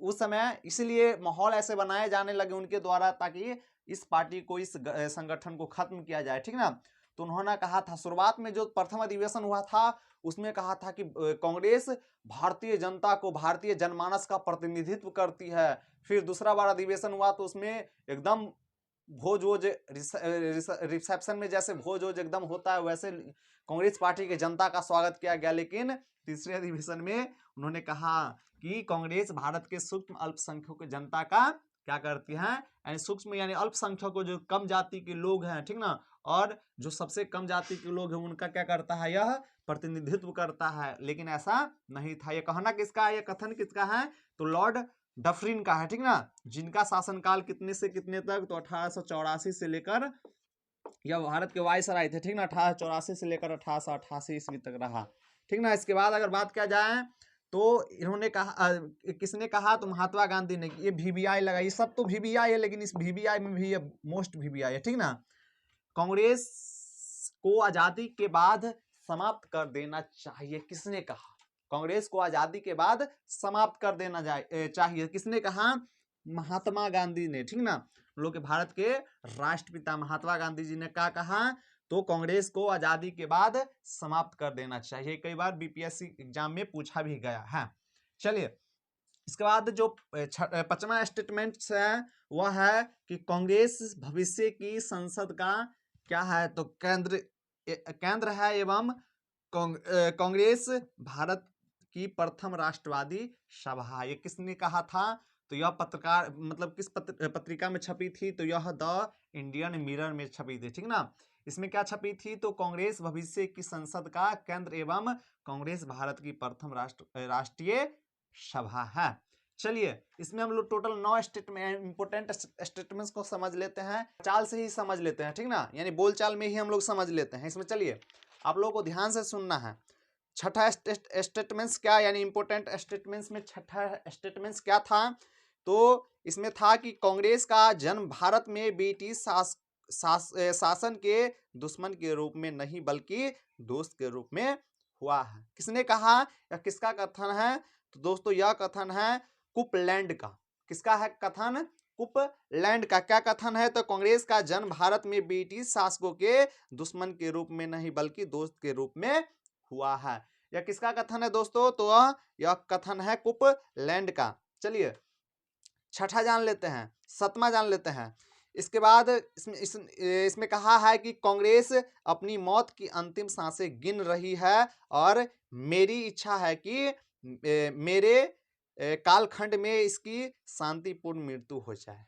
उस समय इसलिए माहौल ऐसे बनाए जाने लगे उनके द्वारा ताकि इस पार्टी को, इस संगठन को खत्म किया जाए, ठीक ना। तो उन्होंने कहा था, शुरुआत में जो प्रथम अधिवेशन हुआ था उसमें कहा था कि कांग्रेस भारतीय जनता को, भारतीय जनमानस का प्रतिनिधित्व करती है। फिर दूसरा बार अधिवेशन हुआ तो उसमें एकदम भोज वोज, रिसेप्शन में जैसे भोज वोज एकदम होता है वैसे कांग्रेस पार्टी के जनता का स्वागत किया गया। लेकिन तीसरे अधिवेशन में उन्होंने कहा कि कांग्रेस भारत के सूक्ष्म अल्पसंख्यक जनता का क्या करती है, यानी सूक्ष्म यानी अल्पसंख्यक जो कम जाति के लोग हैं, ठीक ना, और जो सबसे कम जाति के लोग हैं उनका क्या करता है, यह प्रतिनिधित्व करता है। लेकिन ऐसा नहीं था। यह कहना किसका है, यह कथन किसका है? तो लॉर्ड डफरिन का है, ठीक ना, जिनका शासनकाल कितने से कितने तक? तो 1884 से लेकर, यह भारत के वायसराय थे, ठीक ना, 1884 से लेकर 1888 ईस्वी तक रहा, ठीक ना। इसके बाद अगर बात किया जाए तो इन्होंने कहा, किसने कहा? तो महात्मा गांधी ने। ये VVI लगाई, सब तो VVI है, लेकिन इस VVI में भी ये मोस्ट VVI है, ठीक ना। कांग्रेस को आजादी के बाद समाप्त कर देना चाहिए, किसने कहा? कांग्रेस को आजादी के बाद समाप्त कर देना चाहिए, किसने कहा? महात्मा गांधी ने, ठीक ना। लोग के भारत के राष्ट्रपिता महात्मा गांधी जी ने क्या कहा? तो कांग्रेस को आजादी के बाद समाप्त कर देना चाहिए। कई बार BPSC एग्जाम में पूछा भी गया है। चलिए, इसके बाद जो 5वां स्टेटमेंट है वह है कि कांग्रेस भविष्य की संसद का क्या है? तो केंद्र है एवं कांग्रेस भारत की प्रथम राष्ट्रवादी सभा। ये किसने कहा था? तो यह पत्रकार, मतलब किस पत्रिका में छपी थी? तो यह द इंडियन मिरर में छपी थी, ठीक ना। इसमें क्या छपी थी? तो कांग्रेस भविष्य की संसद का केंद्र एवं कांग्रेस भारत की प्रथम राष्ट्रीय सभा है। चलिए, इसमें हम लोग टोटल 9 स्टेटमेंट, इंपोर्टेंट स्टेटमेंट्स को समझ लेते हैं, चाल से ही समझ लेते हैं, ठीक ना, यानी बोलचाल में ही हम लोग समझ लेते हैं। इसमें चलिए आप लोगों को ध्यान से सुनना है। छठा स्टेटमेंट्स क्या, यानी इंपोर्टेंट स्टेटमेंट्स में छठा स्टेटमेंट्स क्या था? तो इसमें था कि कांग्रेस का जन्म भारत में ब्रिटिश शासन के दुश्मन के रूप में नहीं बल्कि दोस्त के रूप में हुआ है। किसने कहा, या किसका कथन है? तो दोस्तों यह कथन है कुपलैंड का। किसका है कथन? कुपलैंड का। क्या कथन है? तो कांग्रेस का जन्म भारत में ब्रिटिश शासकों के दुश्मन के रूप में नहीं बल्कि दोस्त के रूप में हुआ है। यह किसका कथन है दोस्तों? तो यह कथन है कुपलैंड का। चलिए, छठा जान लेते हैं, 7वां जान लेते हैं। इसके बाद इसमें कहा है कि कांग्रेस अपनी मौत की अंतिम सांसें गिन रही है और मेरी इच्छा है कि मेरे कालखंड में इसकी शांतिपूर्ण मृत्यु हो जाए।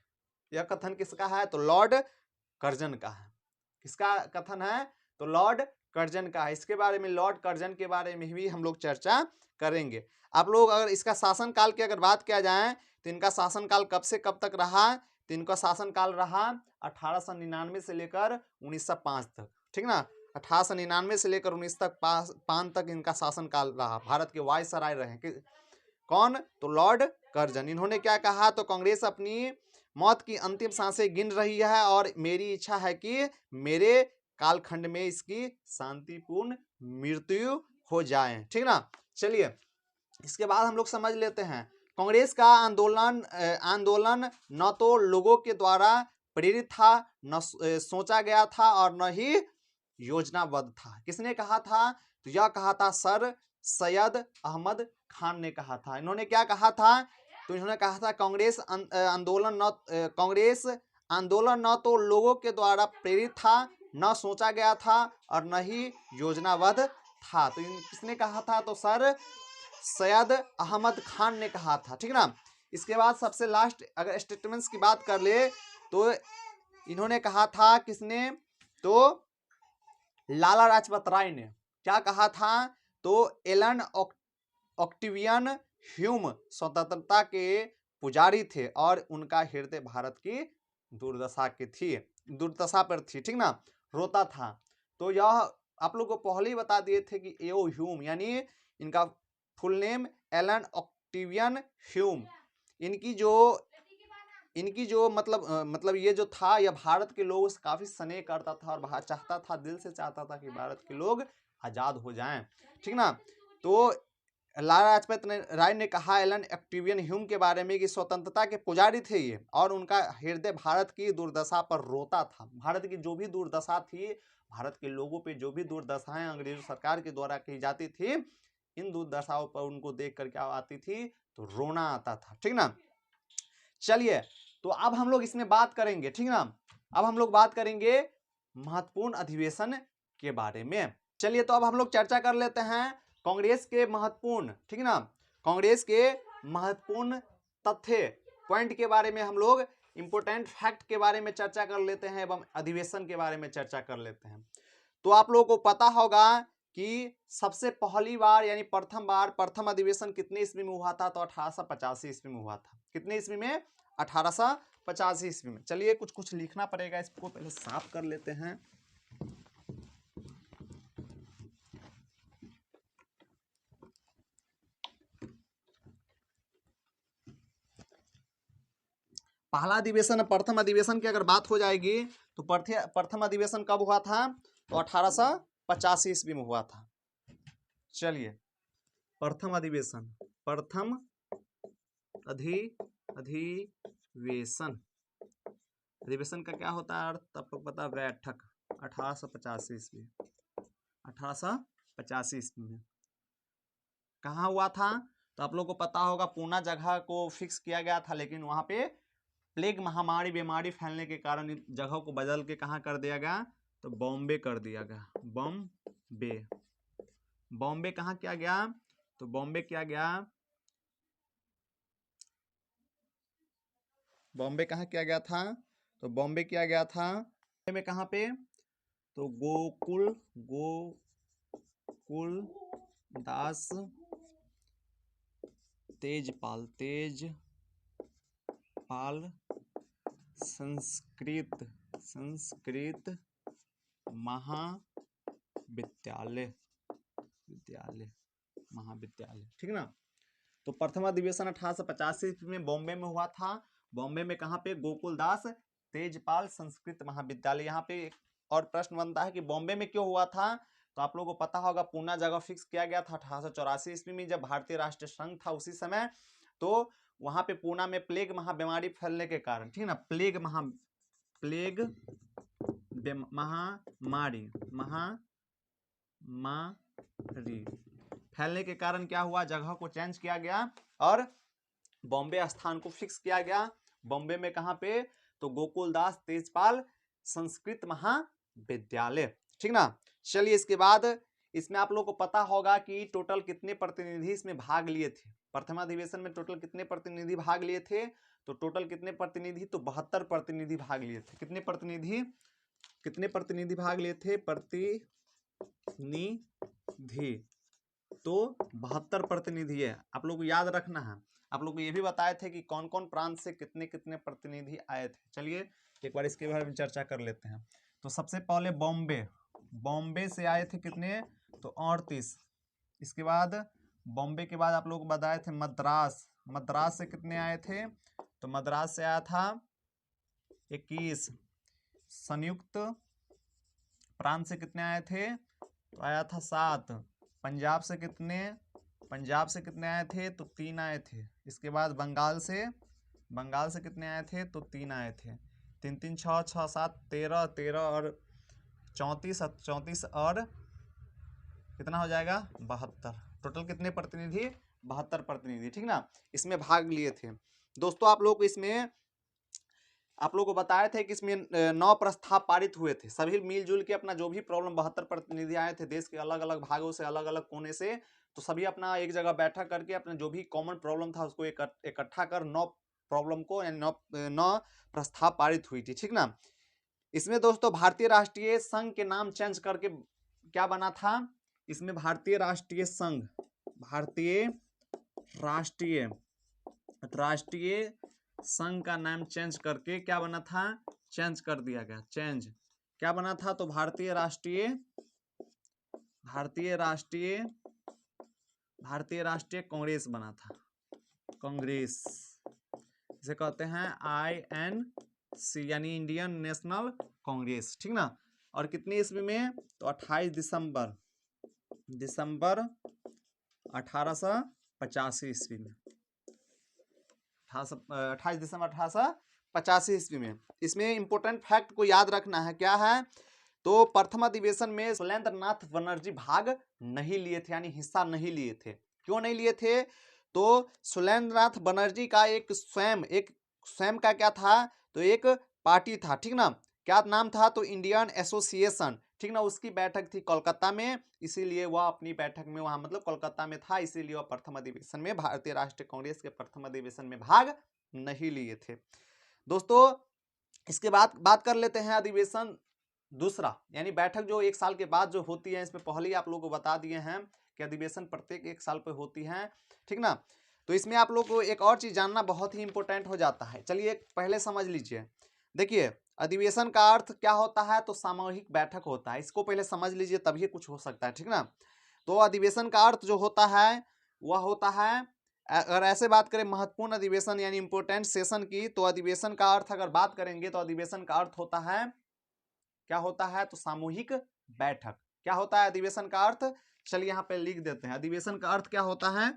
यह कथन किसका है? तो लॉर्ड कर्जन का है। किसका कथन है? तो लॉर्ड कर्जन का है। इसके बारे में, लॉर्ड कर्जन के बारे में भी हम लोग चर्चा करेंगे। आप लोग अगर इसका शासनकाल की अगर बात किया जाए तो इनका शासनकाल कब से कब तक रहा? तो इनका शासनकाल रहा 1899 से लेकर 1905 तक, ठीक ना। 1899 से लेकर 1905 तक इनका शासनकाल रहा। भारत के वायसराय रहे कौन? तो लॉर्ड कर्जन। इन्होंने क्या कहा? तो कांग्रेस अपनी मौत की अंतिम सांसें गिन रही है और मेरी इच्छा है कि मेरे कालखंड में इसकी शांतिपूर्ण मृत्यु हो जाए, ठीक ना। चलिए इसके बाद हम लोग समझ लेते हैं कांग्रेस का आंदोलन न तो लोगों के द्वारा प्रेरित था, न सोचा गया था और न ही योजनाबद्ध था। किसने कहा था? तो यह कहा था सर सैयद अहमद खान ने कहा था। इन्होंने क्या कहा था? तो इन्होंने कहा था कांग्रेस आंदोलन न तो लोगों के द्वारा प्रेरित था, न सोचा गया था और न ही योजनाबद्ध था। तो किसने कहा था? तो सर सैयद अहमद खान ने कहा था, ठीक ना। इसके बाद सबसे लास्ट अगर स्टेटमेंट्स की बात कर ले तो इन्होंने कहा था, किसने? तो लाला लाजपत राय ने क्या कहा था? तो एलन ऑक्टेवियन ह्यूम स्वतंत्रता के पुजारी थे और उनका हृदय भारत की दुर्दशा पर थी, ठीक ना, रोता था। तो यह आप लोग को पहले ही बता दिए थे कि एओ ह्यूम यानी इनका full name Allan Octavian Hume. इनकी जो मतलब ये जो था, यह भारत के लोगों से काफी स्नेह करता था और चाहता था, दिल से चाहता था कि भारत के लोग आजाद हो जाएं, ठीक ना। तो लाला लाजपत राय ने कहा एलन ऑक्टेवियन ह्यूम के बारे में कि स्वतंत्रता के पुजारी थे ये और उनका हृदय भारत की दुर्दशा पर रोता था। भारत की जो भी दुर्दशा थी, भारत के लोगों पे जो भी दुर्दशाएं अंग्रेज सरकार के द्वारा की जाती थी, इन दुर्दशाओं पर उनको देख कर क्या आती थी? तो रोना आता था, ठीक ना। चलिए तो अब हम लोग इसमें बात करेंगे, ठीक ना। अब हम लोग बात करेंगे महत्वपूर्ण अधिवेशन के बारे में। चलिए तो अब हम लोग चर्चा कर लेते हैं कांग्रेस के महत्वपूर्ण, ठीक ना, कांग्रेस के महत्वपूर्ण तथ्य पॉइंट के बारे में हम लोग इंपोर्टेंट फैक्ट के बारे में चर्चा कर लेते हैं एवं अधिवेशन के बारे में चर्चा कर लेते हैं। तो आप लोगों को पता होगा कि सबसे पहली बार यानी प्रथम अधिवेशन कितने ईस्वी में हुआ था? तो 1885 ईस्वी में हुआ था। कितने ईस्वी में? 1885 ईस्वी में। चलिए कुछ कुछ लिखना पड़ेगा, इसको पहले साफ कर लेते हैं। पहला अधिवेशन, प्रथम अधिवेशन की अगर बात हो जाएगी तो प्रथम अधिवेशन कब हुआ था? तो 1885 ईस्वी में हुआ था। चलिए प्रथम अधिवेशन अधिवेशन का क्या होता है? तब पता, बैठक। 1885 ईस्वी 1885 ईस्वी में कहाँ हुआ था? तो आप लोगों को पता होगा पूना जगह को फिक्स किया गया था, लेकिन वहां पे प्लेग महामारी बीमारी फैलने के कारण जगह को बदल के कहाँ कर दिया गया? तो बॉम्बे कर दिया गया। बॉम्बे कहाँ किया गया? तो बॉम्बे किया गया। बॉम्बे कहाँ किया गया था? तो बॉम्बे किया गया था में कहाँ पे? तो गोकुल दास तेजपाल संस्कृत महाविद्यालय, ठीक ना। तो प्रथम अधिवेशन 1885 में बॉम्बे में हुआ था। बॉम्बे में कहाँ पे? गोकुलदास तेजपाल संस्कृत महाविद्यालय। यहाँ पे और प्रश्न बनता है कि बॉम्बे में क्यों हुआ था? तो आप लोगों को पता होगा पूना जगह फिक्स किया गया था 1884 ईस्वी में, जब भारतीय राष्ट्रीय संघ था उसी समय। तो वहां पे पूना में प्लेग महाबीमारी फैलने के कारण, ठीक ना, प्लेग महामारी फैलने के कारण क्या हुआ? जगह को चेंज किया गया और बॉम्बे स्थान को फिक्स किया गया। बॉम्बे में कहां पे? तो गोकुलदास तेजपाल संस्कृत महाविद्यालय, ठीक ना। चलिए इसके बाद इसमें आप लोगों को पता होगा कि टोटल कितने प्रतिनिधि इसमें भाग लिए थे। प्रथम अधिवेशन में टोटल कितने प्रतिनिधि भाग लिए थे? तो टोटल कितने प्रतिनिधि? तो 72 प्रतिनिधि भाग लिए थे। कितने प्रतिनिधि भाग लिए थे? प्रतिनिधि तो 72 प्रतिनिधि है, आप लोग को याद रखना है। आप लोग को ये भी बताए थे कि कौन कौन प्रांत से कितने कितने प्रतिनिधि आए थे। चलिए एक बार इसके बारे में चर्चा कर लेते हैं। तो सबसे पहले बॉम्बे से आए थे कितने, तो 38। इसके बाद बॉम्बे के बाद आप लोग को बताए थे मद्रास से कितने आए थे, तो मद्रास से आया था 21। संयुक्त प्रांत से कितने आए थे, तो आया था 7। पंजाब से कितने आए थे, तो 3 आए थे। इसके बाद बंगाल से कितने आए थे, तो 3 आए थे। 3 3 6 6 7 13 और 34 और कितना हो जाएगा 72। टोटल कितने प्रतिनिधि, 72 प्रतिनिधि, ठीक ना, इसमें भाग लिए थे। दोस्तों आप लोग को बताए थे कि इसमें 9 प्रस्ताव पारित हुए थे। सभी मिलजुल के अपना जो भी प्रॉब्लम, 72 प्रतिनिधि आए थे देश के अलग अलग भागों से, अलग अलग कोने से, तो सभी अपना एक जगह बैठक करके अपना जो भी कॉमन प्रॉब्लम था उसको इकट्ठा कर 9 प्रॉब्लम को यानी 9 प्रस्ताव पारित हुई थी, ठीक ना। इसमें दोस्तों भारतीय राष्ट्रीय संघ के नाम चेंज करके क्या बना था, इसमें भारतीय राष्ट्रीय संघ का नाम चेंज करके क्या बना था, चेंज कर दिया गया। चेंज क्या बना था, तो भारतीय राष्ट्रीय कांग्रेस बना था। कांग्रेस इसे कहते हैं INC यानी इंडियन नेशनल कांग्रेस, ठीक ना। और कितनी ईस्वी में, तो 28 दिसंबर 1885 ईस्वी में, 28 दिसंबर 1885 ईस्वी में। इसमें इंपोर्टेंट फैक्ट को याद रखना है, क्या है, तो प्रथम अधिवेशन में शैलेंद्र नाथ बनर्जी भाग नहीं लिए थे, यानी हिस्सा नहीं लिए थे। क्यों नहीं लिए थे, तो शैलेंद्र नाथ बनर्जी का एक स्वयं का क्या था, तो एक पार्टी था, ठीक ना। क्या नाम था, तो इंडियन एसोसिएशन, ठीक ना। उसकी बैठक थी कोलकाता में, इसीलिए वह अपनी बैठक में वहां मतलब कोलकाता में था, इसीलिए वह प्रथम अधिवेशन में, भारतीय राष्ट्रीय कांग्रेस के प्रथम अधिवेशन में भाग नहीं लिए थे। दोस्तों इसके बाद बात कर लेते हैं अधिवेशन दूसरा, यानी बैठक जो 1 साल के बाद जो होती है। इसमें पहले ही आप लोगों को बता दिए हैं कि अधिवेशन प्रत्येक 1 साल पर होती है, ठीक ना। तो इसमें आप लोग को एक और चीज जानना बहुत ही इंपॉर्टेंट हो जाता है। चलिए पहले समझ लीजिए। देखिए अधिवेशन का अर्थ क्या होता है, तो सामूहिक बैठक होता है। इसको पहले समझ लीजिए तभी कुछ हो सकता है, ठीक ना। तो अधिवेशन का अर्थ जो होता है वह होता है, अगर ऐसे बात करें महत्वपूर्ण अधिवेशन यानी इंपोर्टेंट सेशन की, तो अधिवेशन का अर्थ अगर बात करेंगे तो अधिवेशन का अर्थ होता है, क्या होता है, तो सामूहिक बैठक। क्या होता है अधिवेशन का अर्थ, चलिए यहाँ पे लिख देते हैं। अधिवेशन का अर्थ क्या होता है,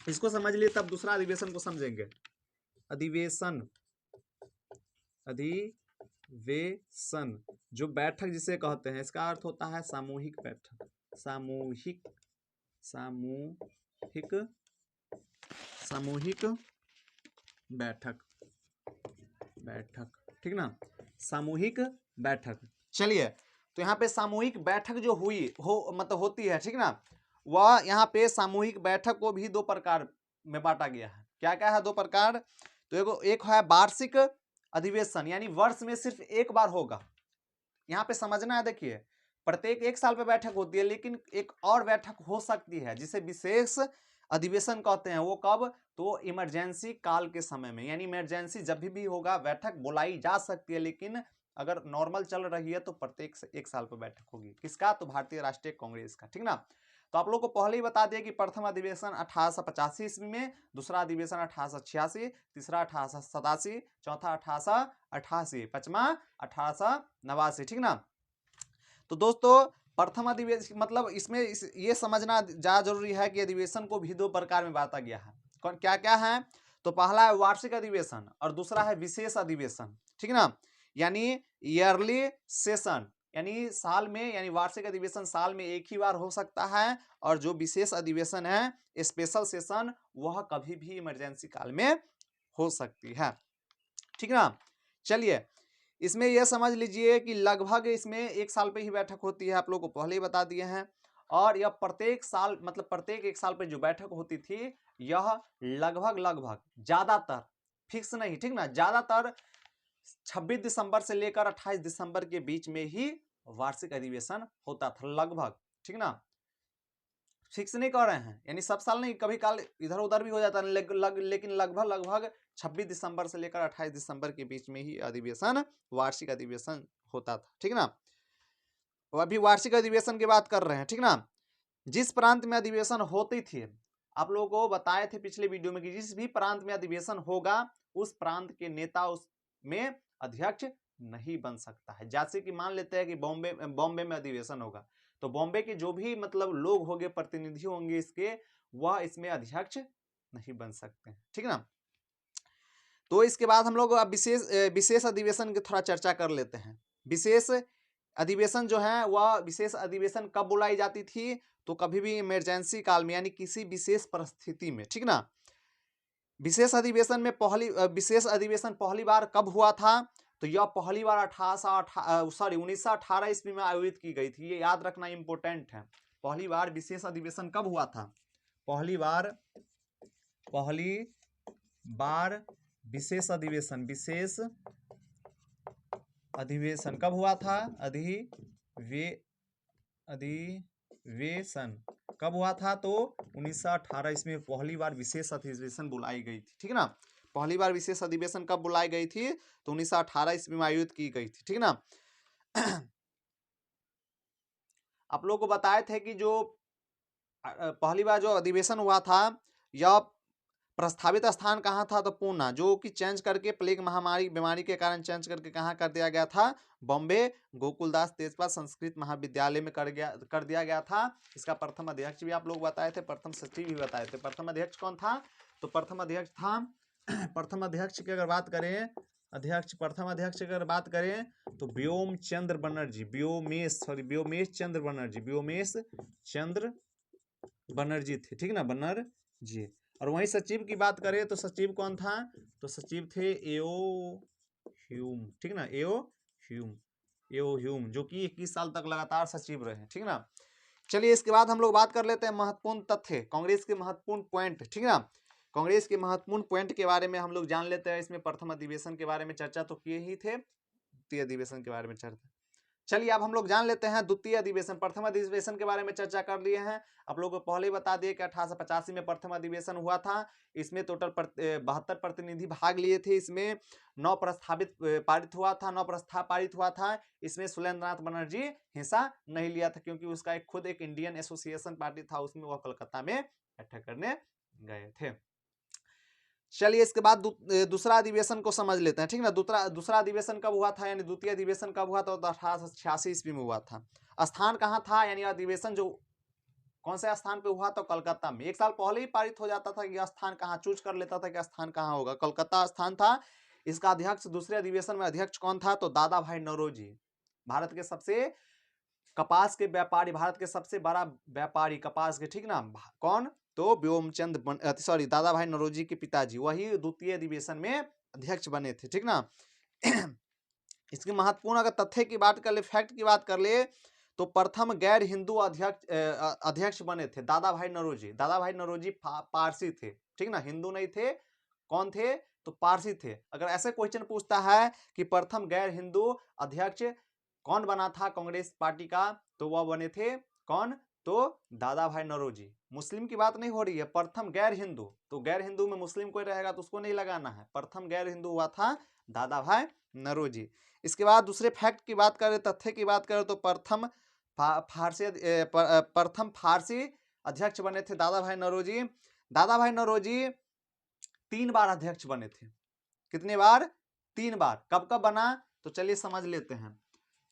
इसको समझ लिए तब दूसरा अधिवेशन को समझेंगे। अधिवेशन जो बैठक जिसे कहते हैं, इसका अर्थ होता है सामूहिक बैठक। सामूहिक बैठक, ठीक ना, सामूहिक बैठक। चलिए तो यहाँ पे सामूहिक बैठक जो होती है, ठीक ना, वह यहाँ पे सामूहिक बैठक को भी 2 प्रकार में बांटा गया है। क्या क्या है 2 प्रकार, तो एक है वार्षिक अधिवेशन, यानी वर्ष में सिर्फ एक बार होगा। यहाँ पे समझना है, देखिए प्रत्येक 1 साल पे बैठक होती है, लेकिन एक और बैठक हो सकती है जिसे विशेष अधिवेशन कहते हैं। वो कब, तो इमरजेंसी काल के समय में, यानी इमरजेंसी जब भी होगा बैठक बुलाई जा सकती है, लेकिन अगर नॉर्मल चल रही है तो प्रत्येक 1 साल पर बैठक होगी। किसका, तो भारतीय राष्ट्रीय कांग्रेस का, ठीक ना। तो आप लोग को पहले ही बता दिया कि प्रथम अधिवेशन 1885 ईस्वी में, दूसरा अधिवेशन 1886, तीसरा 1887, चौथा 1888, पांचवा 1889, ठीक ना। तो दोस्तों प्रथम अधिवेशन मतलब इसमें ये समझना ज्यादा जरूरी है कि अधिवेशन को भी 2 प्रकार में बांटा गया है। क्या क्या है, तो पहला है वार्षिक अधिवेशन और दूसरा है विशेष अधिवेशन, ठीक ना, यानी ईयरली सेशन, यानी साल में, यानी वार्षिक अधिवेशन साल में एक ही बार हो सकता है, और जो विशेष अधिवेशन है स्पेशल सेशन, वह कभी भी इमरजेंसी काल में हो सकती है, ठीक ना। चलिए इसमें यह समझ लीजिए कि लगभग इसमें 1 साल पे ही बैठक होती है, आप लोग को पहले ही बता दिए हैं। और यह प्रत्येक साल मतलब प्रत्येक 1 साल पे जो बैठक होती थी, यह लगभग ज्यादातर, फिक्स नहीं, ठीक ना, ज्यादातर 26 दिसंबर से लेकर 28 दिसंबर के बीच में ही वार्षिक अधिवेशन होता था, लगभग, ठीक ना। फिक्स नहीं कर रहे हैं, यानी सब साल नहीं, कभी काल इधर उधर भी हो जाता है, लेकिन लगभग 26 दिसंबर से लेकर 28 दिसंबर के बीच में ही अधिवेशन, वार्षिक अधिवेशन होता था, ठीक ना। अभी वार्षिक अधिवेशन की बात कर रहे हैं, ठीक ना। जिस प्रांत में अधिवेशन होती थी, आप लोगों को बताए थे पिछले वीडियो में कि जिस भी प्रांत में अधिवेशन होगा उस प्रांत के नेता उसमें अध्यक्ष नहीं बन सकता है। जैसे कि मान लेते हैं कि बॉम्बे में अधिवेशन होगा, तो बॉम्बे के जो भी मतलब लोग होंगे, प्रतिनिधि होंगे इसके, वह इसमें अध्यक्ष नहीं बन सकते, ठीक ना। तो इसके बाद हम लोग विशेष अधिवेशन की थोड़ा चर्चा कर लेते हैं। विशेष अधिवेशन जो है वह विशेष अधिवेशन कब बुलाई जाती थी, तो कभी भी इमरजेंसी काल में, यानी किसी विशेष परिस्थिति में, ठीक ना। विशेष अधिवेशन पहली बार कब हुआ था, तो यह पहली बार 1918 ईस्वी में आयोजित की गई थी। ये याद रखना इंपॉर्टेंट है। पहली बार विशेष अधिवेशन कब हुआ था, पहली बार विशेष अधिवेशन कब हुआ था, अधिवेशन कब हुआ था, तो 1918 इसमें पहली बार विशेष अधिवेशन बुलाई गई थी, ठीक ना। पहली बार विशेष अधिवेशन कब बुलाई गई थी, तो 1918 ईस्वी में आयोजित की गई थी, ठीक ना। आप लोगों को बताए थे कि जो पहली बार जो अधिवेशन हुआ था, यह प्रस्तावित स्थान कहाँ था, तो पूना, जो कि चेंज करके प्लेग महामारी बीमारी के कारण चेंज करके कहाँ कर दिया गया था, बॉम्बे गोकुलदास तेजपाल संस्कृत महाविद्यालय में कर दिया गया था। इसका प्रथम अध्यक्ष भी आप लोग बताए थे, प्रथम सचिव भी बताए थे। प्रथम अध्यक्ष कौन था, तो प्रथम अध्यक्ष की अगर बात करें, प्रथम अध्यक्ष की अगर बात करें तो व्योमेश चंद्र बनर्जी थे, ठीक ना, बनर्जी। और वहीं सचिव की बात करें तो सचिव कौन था, तो सचिव थे एओ ह्यूम, ठीक ना, एओ ह्यूम, जो कि 21 साल तक लगातार सचिव रहे, ठीक ना। चलिए इसके बाद हम लोग बात कर लेते हैं महत्वपूर्ण तथ्य, कांग्रेस के महत्वपूर्ण पॉइंट, ठीक ना। कांग्रेस के महत्वपूर्ण पॉइंट के बारे में हम लोग जान लेते हैं। इसमें प्रथम अधिवेशन के बारे में चर्चा तो किए ही थे, द्वितीय अधिवेशन के बारे में चर्चा। चलिए अब हम लोग जान लेते हैं द्वितीय अधिवेशन। प्रथम अधिवेशन के बारे में चर्चा कर लिए हैं। आप लोगों को पहले ही बता दिए कि 1885 में प्रथम अधिवेशन हुआ था। इसमें टोटल 72 प्रतिनिधि भाग लिए थे। इसमें 9 प्रस्ताव पारित हुआ था। इसमें सुरेंद्रनाथ बनर्जी हिस्सा नहीं लिया था, क्योंकि उसका खुद एक इंडियन एसोसिएशन पार्टी था, उसमें वह कलकत्ता में बैठक करने गए थे। चलिए इसके बाद दूसरा अधिवेशन को समझ लेते हैं, ठीक ना। दूसरा अधिवेशन कब हुआ था, यानी द्वितीय अधिवेशन कब हुआ था, तो 1886 ईस्वी में हुआ था। स्थान कहाँ था, यानी अधिवेशन जो कौन से स्थान पे हुआ, तो कलकत्ता में। एक साल पहले ही पारित हो जाता था कि स्थान कहाँ, चूज कर लेता था कि स्थान कहाँ होगा, कलकत्ता स्थान था। इसका अध्यक्ष दूसरे अधिवेशन में अध्यक्ष कौन था, तो दादा भाई नौरोजी, भारत के सबसे कपास के व्यापारी, भारत के सबसे बड़ा व्यापारी कपास के, ठीक ना। कौन, तो दादा भाई नौरोजी के पिताजी, वही द्वितीय अधिवेशन में अध्यक्ष बने थे, ठीक ना। इसकी महत्वपूर्ण अगर तथ्य की बात कर ले, फैक्ट की बात कर ले, तो प्रथम गैर हिंदू अध्यक्ष बने थे दादा भाई नौरोजी। दादा भाई नौरोजी पारसी थे, ठीक ना, हिंदू नहीं थे। कौन थे, तो पारसी थे। अगर ऐसे क्वेश्चन पूछता है कि प्रथम गैर हिंदू अध्यक्ष कौन बना था कांग्रेस पार्टी का, तो वह बने थे कौन, तो दादा भाई नौरोजी। मुस्लिम की बात नहीं हो रही है, प्रथम गैर हिंदू, तो गैर हिंदू में मुस्लिम कोई रहेगा तो उसको नहीं लगाना है। प्रथम गैर हिंदू हुआ था दादा भाई नौरोजी। इसके बाद दूसरे फैक्ट की बात करें, तथ्य की बात करें, तो प्रथम फारसी अध्यक्ष बने थे दादा भाई नौरोजी। दादा भाई नौरोजी 3 बार अध्यक्ष बने थे। कितने बार, 3 बार। कब कब बना, तो चलिए समझ लेते हैं।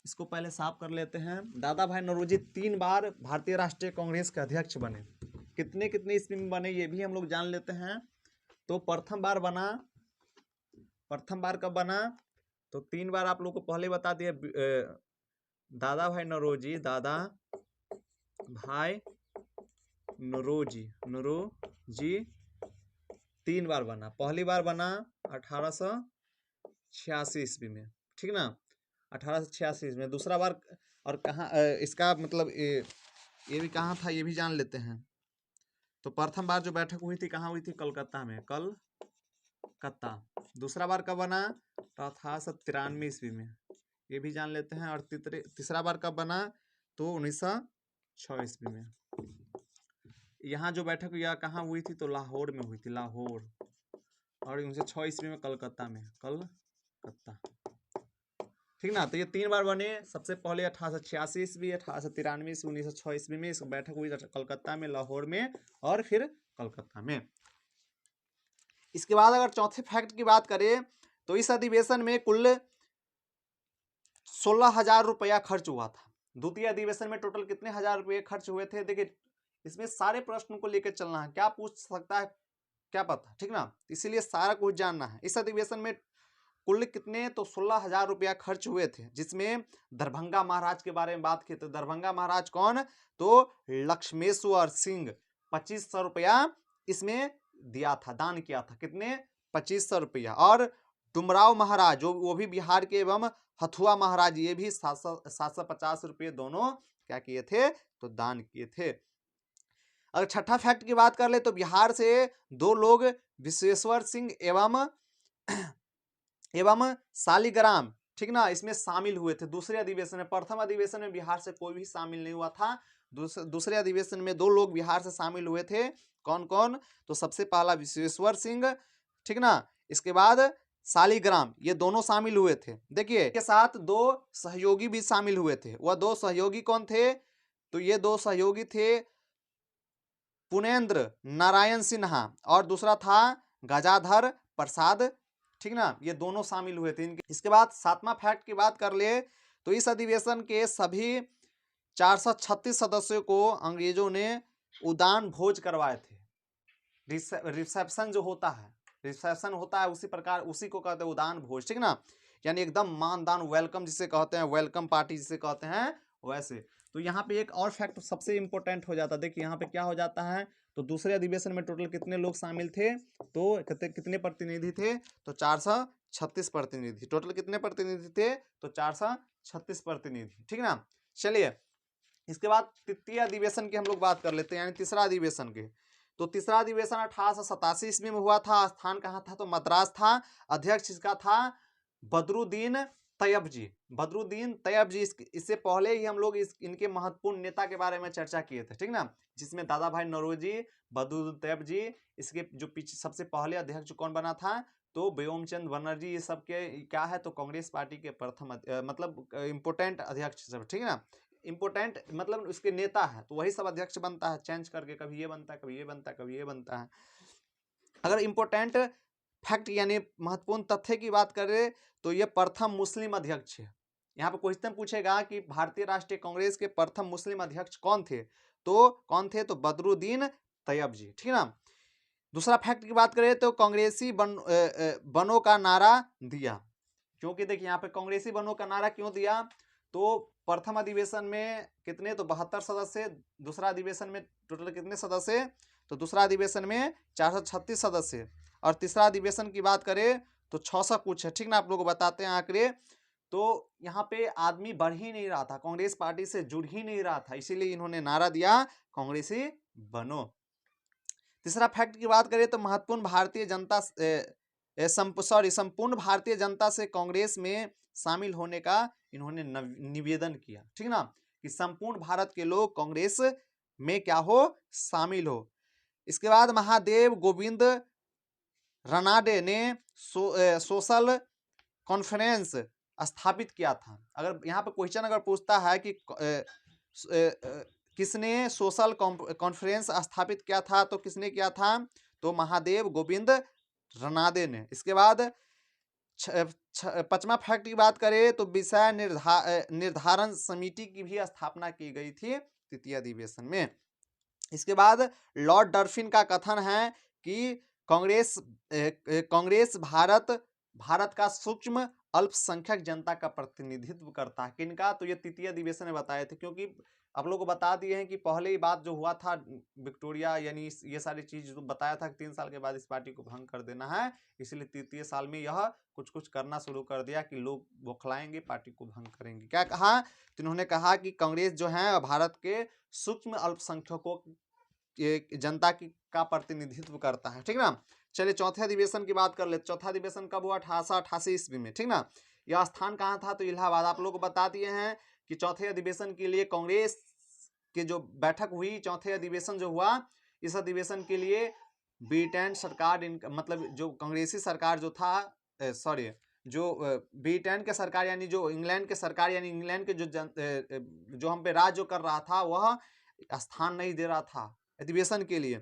इसको पहले साफ कर लेते हैं। दादा भाई नौरोजी 3 बार भारतीय राष्ट्रीय कांग्रेस के अध्यक्ष बने। कितने कितने ईस्वी में बने, ये भी हम लोग जान लेते हैं। तो प्रथम बार कब बना, तो 3 बार आप लोग को पहले बता दिया। दादा भाई नौरोजी 3 बार बना। पहली बार बना 1886 ईस्वी में, ठीक ना, 1886 में। दूसरा बार, और कहाँ इसका मतलब ये भी कहाँ था, ये भी जान लेते हैं। तो प्रथम बार जो बैठक हुई थी कहाँ हुई थी, कलकत्ता में, कलकत्ता। दूसरा बार कब बना, तो 1893 ईस्वी में, ये भी जान लेते हैं। और तीसरा बार कब बना, तो 1906 ईस्वी में। यहाँ जो बैठक यह कहाँ हुई थी, तो लाहौर में हुई थी, लाहौर। और 1906 ईस्वी में कलकत्ता में, कलकत्ता, ठीक ना। तो ये 3 बार बने। सबसे पहले 1886 ईस्वी, 1893 ईस्वी, 1906 ईस्वी में इस बैठक हुई कलकत्ता में, लाहौर में और फिर कलकत्ता में। इसके बाद अगर चौथे फैक्ट की बात करें तो इस अधिवेशन में कुल 16,000 रुपया खर्च हुआ था। द्वितीय अधिवेशन में टोटल कितने हजार रुपये खर्च हुए थे? देखिए इसमें सारे प्रश्न को लेकर चलना है, क्या पूछ सकता है क्या पता, ठीक ना। इसीलिए सारा कुछ जानना है। इस अधिवेशन में कुल कितने, तो 16,000 रुपया खर्च हुए थे, जिसमें दरभंगा महाराज के बारे में बात की। तो दरभंगा महाराज कौन, तो लक्ष्मेश्वर सिंह, 2500 रुपया इसमें दिया था, दान किया था। कितने, 2500 रुपया। और डुमराव महाराज जो वो भी बिहार के, एवं हथुआ महाराज ये भी 750 रुपये दोनों क्या किए थे, तो दान किए थे। अगर छठा फैक्ट की बात कर ले तो बिहार से 2 लोग विश्वेश्वर सिंह एवं सालिग्राम, ठीक ना, इसमें शामिल हुए थे दूसरे अधिवेशन में। प्रथम अधिवेशन में बिहार से कोई भी शामिल नहीं हुआ था। दूसरे अधिवेशन में 2 लोग बिहार से शामिल हुए थे। कौन कौन, तो सबसे पहला विश्वेश्वर सिंह, ठीक ना, इसके बाद सालिग्राम, ये दोनों शामिल हुए थे। देखिए के साथ 2 सहयोगी भी शामिल हुए थे। वह 2 सहयोगी कौन थे, तो ये 2 सहयोगी थे पुनेन्द्र नारायण सिन्हा और दूसरा था गजाधर प्रसाद, ठीक ना, ये दोनों शामिल हुए थे इनके। इसके बाद 7वां फैक्ट की बात कर ले तो इस अधिवेशन के सभी 436 सदस्यों को अंग्रेजों ने उदान भोज करवाए थे। रिसेप्शन जो होता है, रिसेप्शन होता है उसी प्रकार, उसी को कहते हैं उदान भोज, ठीक ना, यानी एकदम मानदान, वेलकम जिसे कहते हैं, वेलकम पार्टी जिसे कहते हैं, वैसे। तो यहाँ पे एक और फैक्ट सबसे इंपॉर्टेंट हो जाता है। देखिए यहाँ पे क्या हो जाता है, तो दूसरे अधिवेशन में टोटल कितने लोग शामिल थे, तो कितने प्रतिनिधि थे, तो 436 प्रतिनिधि। टोटल कितने प्रतिनिधि थे, तो 436 प्रतिनिधि, ठीक ना। चलिए इसके बाद तृतीय अधिवेशन की हम लोग बात कर लेते हैं, यानी तीसरा अधिवेशन के। तो तीसरा अधिवेशन 1887 ईस्वी में हुआ था। स्थान कहाँ था, तो मद्रास था। अध्यक्ष इसका था बदरुद्दीन तैयब जी, बदरुद्दीन तैयब जी। इससे पहले ही हम लोग इनके महत्वपूर्ण नेता के बारे में चर्चा किए थे, ठीक ना, जिसमें दादा भाई नौरोजी, बदरुद्दीन तैयब जी। इसके जो पीछे सबसे पहले अध्यक्ष कौन बना था, तो व्योमचंद बनर्जी। ये सब के क्या है, तो कांग्रेस पार्टी के प्रथम मतलब इम्पोर्टेंट अध्यक्ष सब, ठीक है ना। इम्पोर्टेंट मतलब उसके नेता है, तो वही सब अध्यक्ष बनता है, चेंज करके कभी ये बनता है, कभी ये बनता है, कभी ये बनता है। अगर इम्पोर्टेंट फैक्ट यानी महत्वपूर्ण तथ्य की बात करें तो ये प्रथम मुस्लिम अध्यक्ष है। यहाँ पे क्वेश्चन पूछेगा कि भारतीय राष्ट्रीय कांग्रेस के प्रथम मुस्लिम अध्यक्ष कौन थे, तो कौन थे, तो बदरुद्दीन तैयब जी, ठीक है ना। दूसरा फैक्ट की बात करें तो कांग्रेसी बनों का नारा दिया। क्योंकि देखिए यहाँ पे कांग्रेसी बनों का नारा क्यों दिया, तो प्रथम अधिवेशन में कितने, तो 72 सदस्य। दूसरा अधिवेशन में टोटल कितने सदस्य, तो दूसरा अधिवेशन में 436 सदस्य। और तीसरा अधिवेशन की बात करें तो 600 कुछ है, ठीक ना। आप लोग को बताते हैं आंकड़े। तो यहाँ पे आदमी बढ़ ही नहीं रहा था, कांग्रेस पार्टी से जुड़ ही नहीं रहा था, इसीलिए इन्होंने नारा दिया कांग्रेसी बनो। तीसरा फैक्ट की बात करें तो महत्वपूर्ण भारतीय जनता संपूर्ण भारतीय जनता से कांग्रेस में शामिल होने का इन्होंने निवेदन किया, ठीक ना, कि संपूर्ण भारत के लोग कांग्रेस में क्या हो, शामिल हो। इसके बाद महादेव गोविंद रनाडे ने सोशल कॉन्फ्रेंस स्थापित किया था। अगर यहाँ पे क्वेश्चन अगर पूछता है कि किसने सोशल कॉन्फ्रेंस स्थापित किया था, तो किसने किया था, तो महादेव गोविंद रनाडे ने। इसके बाद 5वां फैक्ट की बात करें तो विषय निर्धारण समिति की भी स्थापना की गई थी तृतीय अधिवेशन में। इसके बाद लॉर्ड डर्फिन का कथन है कि कांग्रेस भारत का सूक्ष्म अल्पसंख्यक जनता का प्रतिनिधित्व करता है। किनका, तो ये तृतीय अधिवेशन में बताए थे। क्योंकि आप लोग को बता दिए हैं कि पहले ही बात जो हुआ था विक्टोरिया, यानी ये सारी चीज जो बताया था कि 3 साल के बाद इस पार्टी को भंग कर देना है, इसलिए तृतीय साल में यह कुछ कुछ करना शुरू कर दिया कि लोग बौखलाएंगे, पार्टी को भंग करेंगे। क्या कहा, तो इन्होंने कहा कि कांग्रेस जो है भारत के सूक्ष्म अल्पसंख्यकों जनता की का प्रतिनिधित्व करता है, ठीक ना। चलिए चौथे अधिवेशन की बात कर ले। चौथा अधिवेशन कब हुआ, 1888 ईस्वी में, ठीक ना। यह स्थान कहाँ था, तो इलाहाबाद। आप लोग को बता दिए हैं कि चौथे अधिवेशन के लिए कांग्रेस की जो बैठक हुई, चौथे अधिवेशन जो हुआ इस अधिवेशन के लिए ब्रिटेन सरकार मतलब जो कांग्रेसी सरकार जो था, सॉरी, जो ब्रिटेन के सरकार यानी जो इंग्लैंड के सरकार यानी इंग्लैंड के जो हम पे राज जो कर रहा था वह स्थान नहीं दे रहा था अधिवेशन के लिए।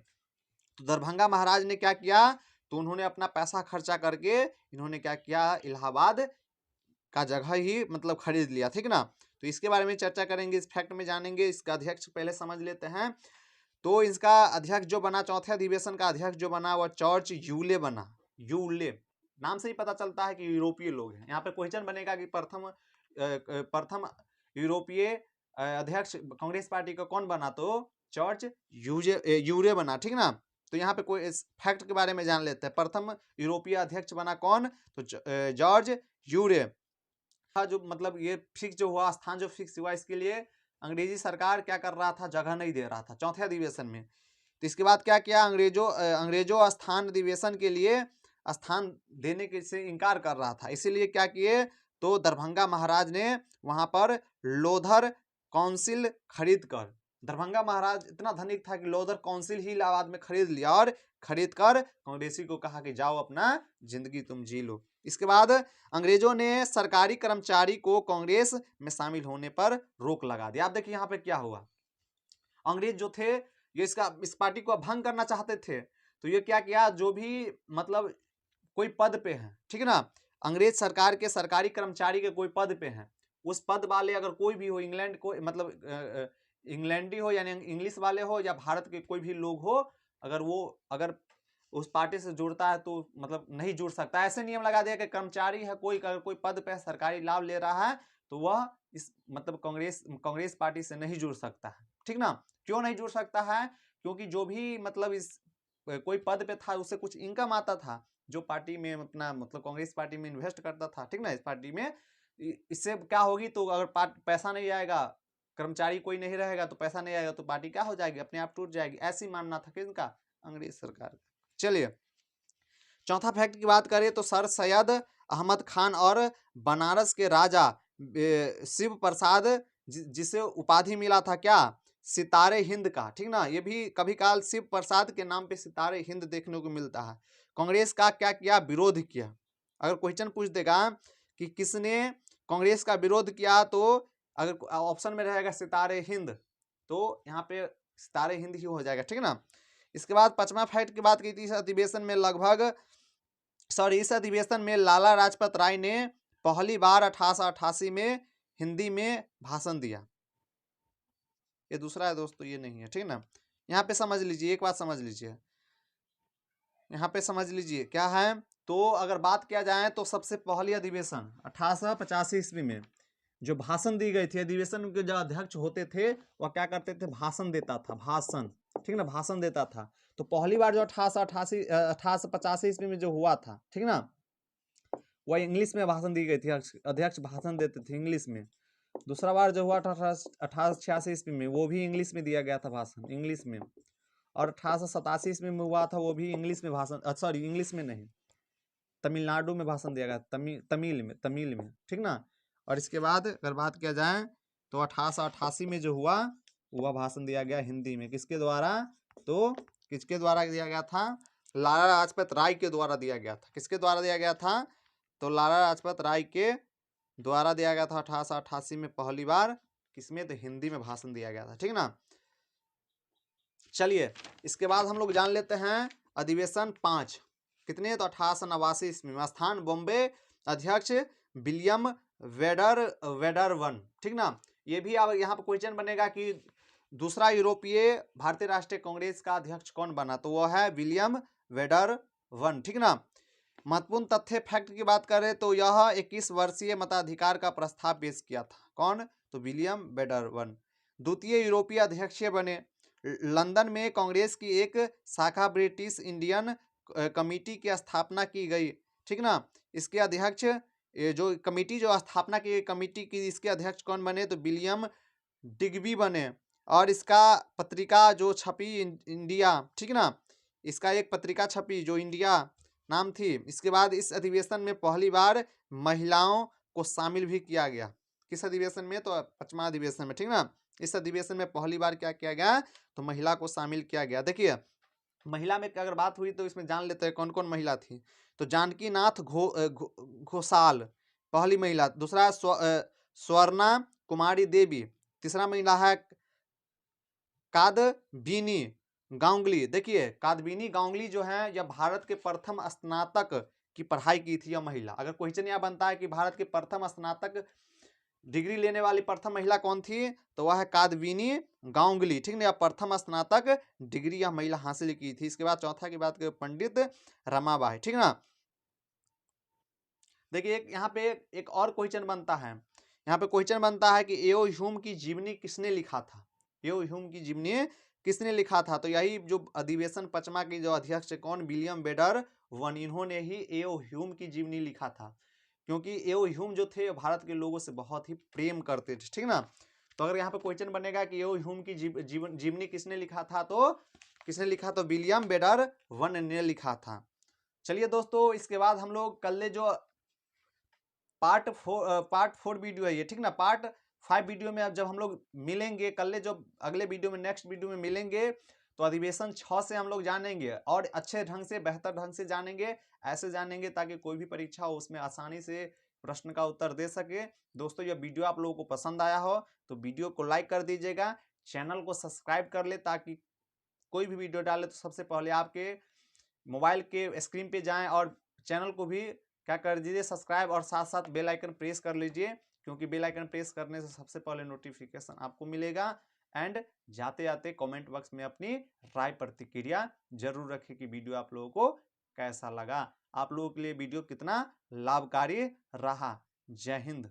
तो दरभंगा महाराज ने क्या किया, तो उन्होंने अपना पैसा खर्चा करके इन्होंने क्या किया, इलाहाबाद का जगह ही मतलब खरीद लिया, ठीक ना। तो इसके बारे में चर्चा करेंगे, इस फैक्ट में जानेंगे। इसका अध्यक्ष पहले समझ लेते हैं। तो इसका अध्यक्ष जो बना, चौथे अधिवेशन का अध्यक्ष जो बना वह जॉर्ज यूले बना। यूले नाम से ही पता चलता है कि यूरोपीय लोग हैं। यहाँ पे क्वेश्चन बनेगा कि प्रथम यूरोपीय अध्यक्ष कांग्रेस पार्टी का कौन बना, तो जॉर्ज यूरे बना, ठीक ना। तो यहाँ पे कोई इस फैक्ट के बारे में जान लेते हैं। प्रथम यूरोपीय अध्यक्ष बना कौन, तो जॉर्ज यूरे। जो मतलब ये फिक्स जो हुआ, स्थान जो फिक्स हुआ, इसके लिए अंग्रेजी सरकार क्या कर रहा था, जगह नहीं दे रहा था चौथे अधिवेशन में। तो इसके बाद क्या किया, अंग्रेजों स्थान अधिवेशन के लिए स्थान देने के से इनकार कर रहा था। इसीलिए क्या किए, तो दरभंगा महाराज ने वहां पर लोधर काउंसिल खरीद कर, दरभंगा महाराज इतना धनिक था कि लोधर काउंसिल ही इलाहाबाद में खरीद लिया और खरीद कर कांग्रेसी को कहा कि जाओ अपना जिंदगी तुम जी लो। इसके बाद अंग्रेजों ने सरकारी कर्मचारी को कांग्रेस में शामिल होने पर रोक लगा दिया। आप देखिए यहाँ पे क्या हुआ, अंग्रेज जो थे ये इस पार्टी को भंग करना चाहते थे। तो ये क्या किया, जो भी मतलब कोई पद पे है, ठीक है ना, अंग्रेज सरकार के सरकारी कर्मचारी के कोई पद पे हैं, उस पद वाले अगर कोई भी हो, इंग्लैंड को मतलब इंग्लैंडी हो यानी इंग्लिश वाले हो या भारत के कोई भी लोग हो, अगर उस पार्टी से जुड़ता है तो मतलब नहीं जुड़ सकता। ऐसे नियम लगा दिया कि कर्मचारी है, कोई पद पे सरकारी लाभ ले रहा है तो वह इस मतलब कांग्रेस पार्टी से नहीं जुड़ सकता है, ठीक ना। क्यों नहीं जुड़ सकता है, क्योंकि जो भी मतलब इस कोई पद पे था उससे कुछ इनकम आता था, जो पार्टी में अपना मतलब कांग्रेस पार्टी में इन्वेस्ट करता था, ठीक ना, इस पार्टी में। इससे क्या होगी, तो अगर पैसा नहीं आएगा, कर्मचारी कोई नहीं रहेगा तो पैसा नहीं आएगा तो पार्टी क्या हो जाएगी, अपने आप टूट जाएगी। ऐसी मानना था किसका, अंग्रेज सरकार का। चलिए चौथा फैक्ट की बात करें तो सर सैयद अहमद खान और बनारस के राजा शिव प्रसाद जिसे उपाधि मिला था क्या, सितारे हिंद का, ठीक ना। ये भी कभी काल शिव प्रसाद के नाम पे सितारे हिंद देखने को मिलता है। कांग्रेस का क्या किया, विरोध किया। अगर क्वेश्चन पूछ देगा कि किसने कांग्रेस का विरोध किया, तो अगर ऑप्शन में रहेगा सितारे हिंद, तो यहाँ पे सितारे हिंद ही हो जाएगा, ठीक है ना। इसके बाद पांचवा फैक्ट की बात की थी, इस अधिवेशन में लाला लाजपत राय ने पहली बार 1888 में हिंदी में भाषण दिया। ये दूसरा है दोस्तों, ये नहीं है, ठीक ना। यहाँ पे समझ लीजिए, एक बात समझ लीजिए, यहाँ पे समझ लीजिए क्या है। तो अगर बात किया जाए तो सबसे पहली अधिवेशन 1885 ईस्वी में जो भाषण दी गई थी, अधिवेशन के जो अध्यक्ष होते थे वह क्या करते थे, भाषण देता था, भाषण, ठीक ना, भाषण देता था। तो पहली बार जो 1885 ईस्वी में जो हुआ था, ठीक ना, वह इंग्लिश में भाषण दी गई थी, अध्यक्ष भाषण देते थे इंग्लिश में। दूसरा बार जो हुआ 1886 ईस्वी में, वो भी इंग्लिश में दिया गया था भाषण, इंग्लिश में। और 1887 ईस्वी में हुआ था, वो भी इंग्लिश में भाषण, सॉरी इंग्लिश में नहीं, तमिलनाडु में भाषण दिया गया, तमिल में, ठीक ना। और इसके बाद अगर बात किया जाए तो 1888 में जो हुआ वह भाषण दिया गया हिंदी में, किसके द्वारा, तो किसके द्वारा दिया गया था, लाला लाजपत राय के द्वारा दिया गया था। किसके द्वारा दिया गया था, तो लाला लाजपत राय के द्वारा दिया गया था 1888 में पहली बार, किसमें, तो हिंदी में भाषण दिया गया था, ठीक ना। चलिए इसके बाद हम लोग जान लेते हैं अधिवेशन 5 कितने, तो 1889 ईस्वी में, स्थान बॉम्बे, अध्यक्ष विलियम वेडरवन, ठीक ना। ये भी अब यहाँ पर क्वेश्चन बनेगा कि दूसरा यूरोपीय भारतीय राष्ट्रीय कांग्रेस का अध्यक्ष कौन बना, तो वह है विलियम वेडरवन, ठीक ना। महत्वपूर्ण तथ्य फैक्ट की बात करें तो यह 21 वर्षीय मताधिकार का प्रस्ताव पेश किया था, कौन, तो विलियम वेडरवन। द्वितीय यूरोपीय अध्यक्ष बने। लंदन में कांग्रेस की एक शाखा ब्रिटिश इंडियन कमेटी की स्थापना की गई, ठीक ना। इसके अध्यक्ष जो कमेटी जो स्थापना की कमेटी की, इसके अध्यक्ष कौन बने, तो विलियम डिग्बी बने। और इसका पत्रिका जो छपी इंडिया, ठीक ना, इसका एक पत्रिका छपी जो इंडिया नाम थी। इसके बाद इस अधिवेशन में पहली बार महिलाओं को शामिल भी किया गया, किस अधिवेशन में? तो 5वां अधिवेशन में, ठीक ना। इस अधिवेशन में पहली बार क्या किया गया? तो महिला को शामिल किया गया। देखिए महिला में अगर बात हुई तो इसमें जान लेते हैं कौन कौन महिला थी। तो जानकी नाथ घोषाल पहली महिला, दूसरा स्वर्णा कुमारी देवी, तीसरा महिला है कादबिनी गांगुली। देखिए कादबिनी गांगुली जो है यह भारत के प्रथम स्नातक की पढ़ाई की थी यह महिला। अगर क्वेश्चन यह बनता है कि भारत के प्रथम स्नातक डिग्री लेने वाली प्रथम महिला कौन थी, तो वह है कादबिनी गांगुली, ठीक ना। प्रथम स्नातक डिग्री यह महिला हासिल की थी। इसके बाद चौथा की बात करें पंडित रमाबाई, ठीक ना। देखिए यहाँ पे एक और क्वेश्चन बनता है, यहाँ पे क्वेश्चन बनता है कि एओ ह्यूम की जीवनी किसने लिखा था? एओ ह्यूम की जीवनी किसने लिखा था? तो यही जो अधिवेशन 5वां के जो अध्यक्ष कौन? विलियम बेडर वन, इन्होंने ही एओ ह्यूम की जीवनी लिखा था। क्योंकि एओ ह्यूम जो थे भारत के लोगों से बहुत ही प्रेम करते थे, ठीक ना। तो अगर यहाँ पे क्वेश्चन बनेगा कि एओ ह्यूम की जीवनी किसने लिखा था, तो किसने लिखा? तो विलियम बेडर वन ने लिखा था। चलिए दोस्तों इसके बाद हम लोग कल जो पार्ट 4 वीडियो है ये, ठीक ना। पार्ट 5 वीडियो में अब जब हम लोग मिलेंगे कल, जो अगले वीडियो में नेक्स्ट वीडियो में मिलेंगे, तो अधिवेशन 6 से हम लोग जानेंगे और अच्छे ढंग से बेहतर ढंग से जानेंगे। ऐसे जानेंगे ताकि कोई भी परीक्षा हो उसमें आसानी से प्रश्न का उत्तर दे सके। दोस्तों यह वीडियो आप लोगों को पसंद आया हो तो वीडियो को लाइक कर दीजिएगा, चैनल को सब्सक्राइब कर ले ताकि कोई भी वीडियो डाले तो सबसे पहले आपके मोबाइल के स्क्रीन पे जाएं, और चैनल को भी क्या कर दीजिए सब्सक्राइब, और साथ साथ बेल आइकन प्रेस कर लीजिए, क्योंकि बेल आइकन प्रेस करने से सबसे पहले नोटिफिकेशन आपको मिलेगा। एंड जाते जाते कमेंट बॉक्स में अपनी राय प्रतिक्रिया जरूर रखें कि वीडियो आप लोगों को कैसा लगा, आप लोगों के लिए वीडियो कितना लाभकारी रहा। जय हिंद।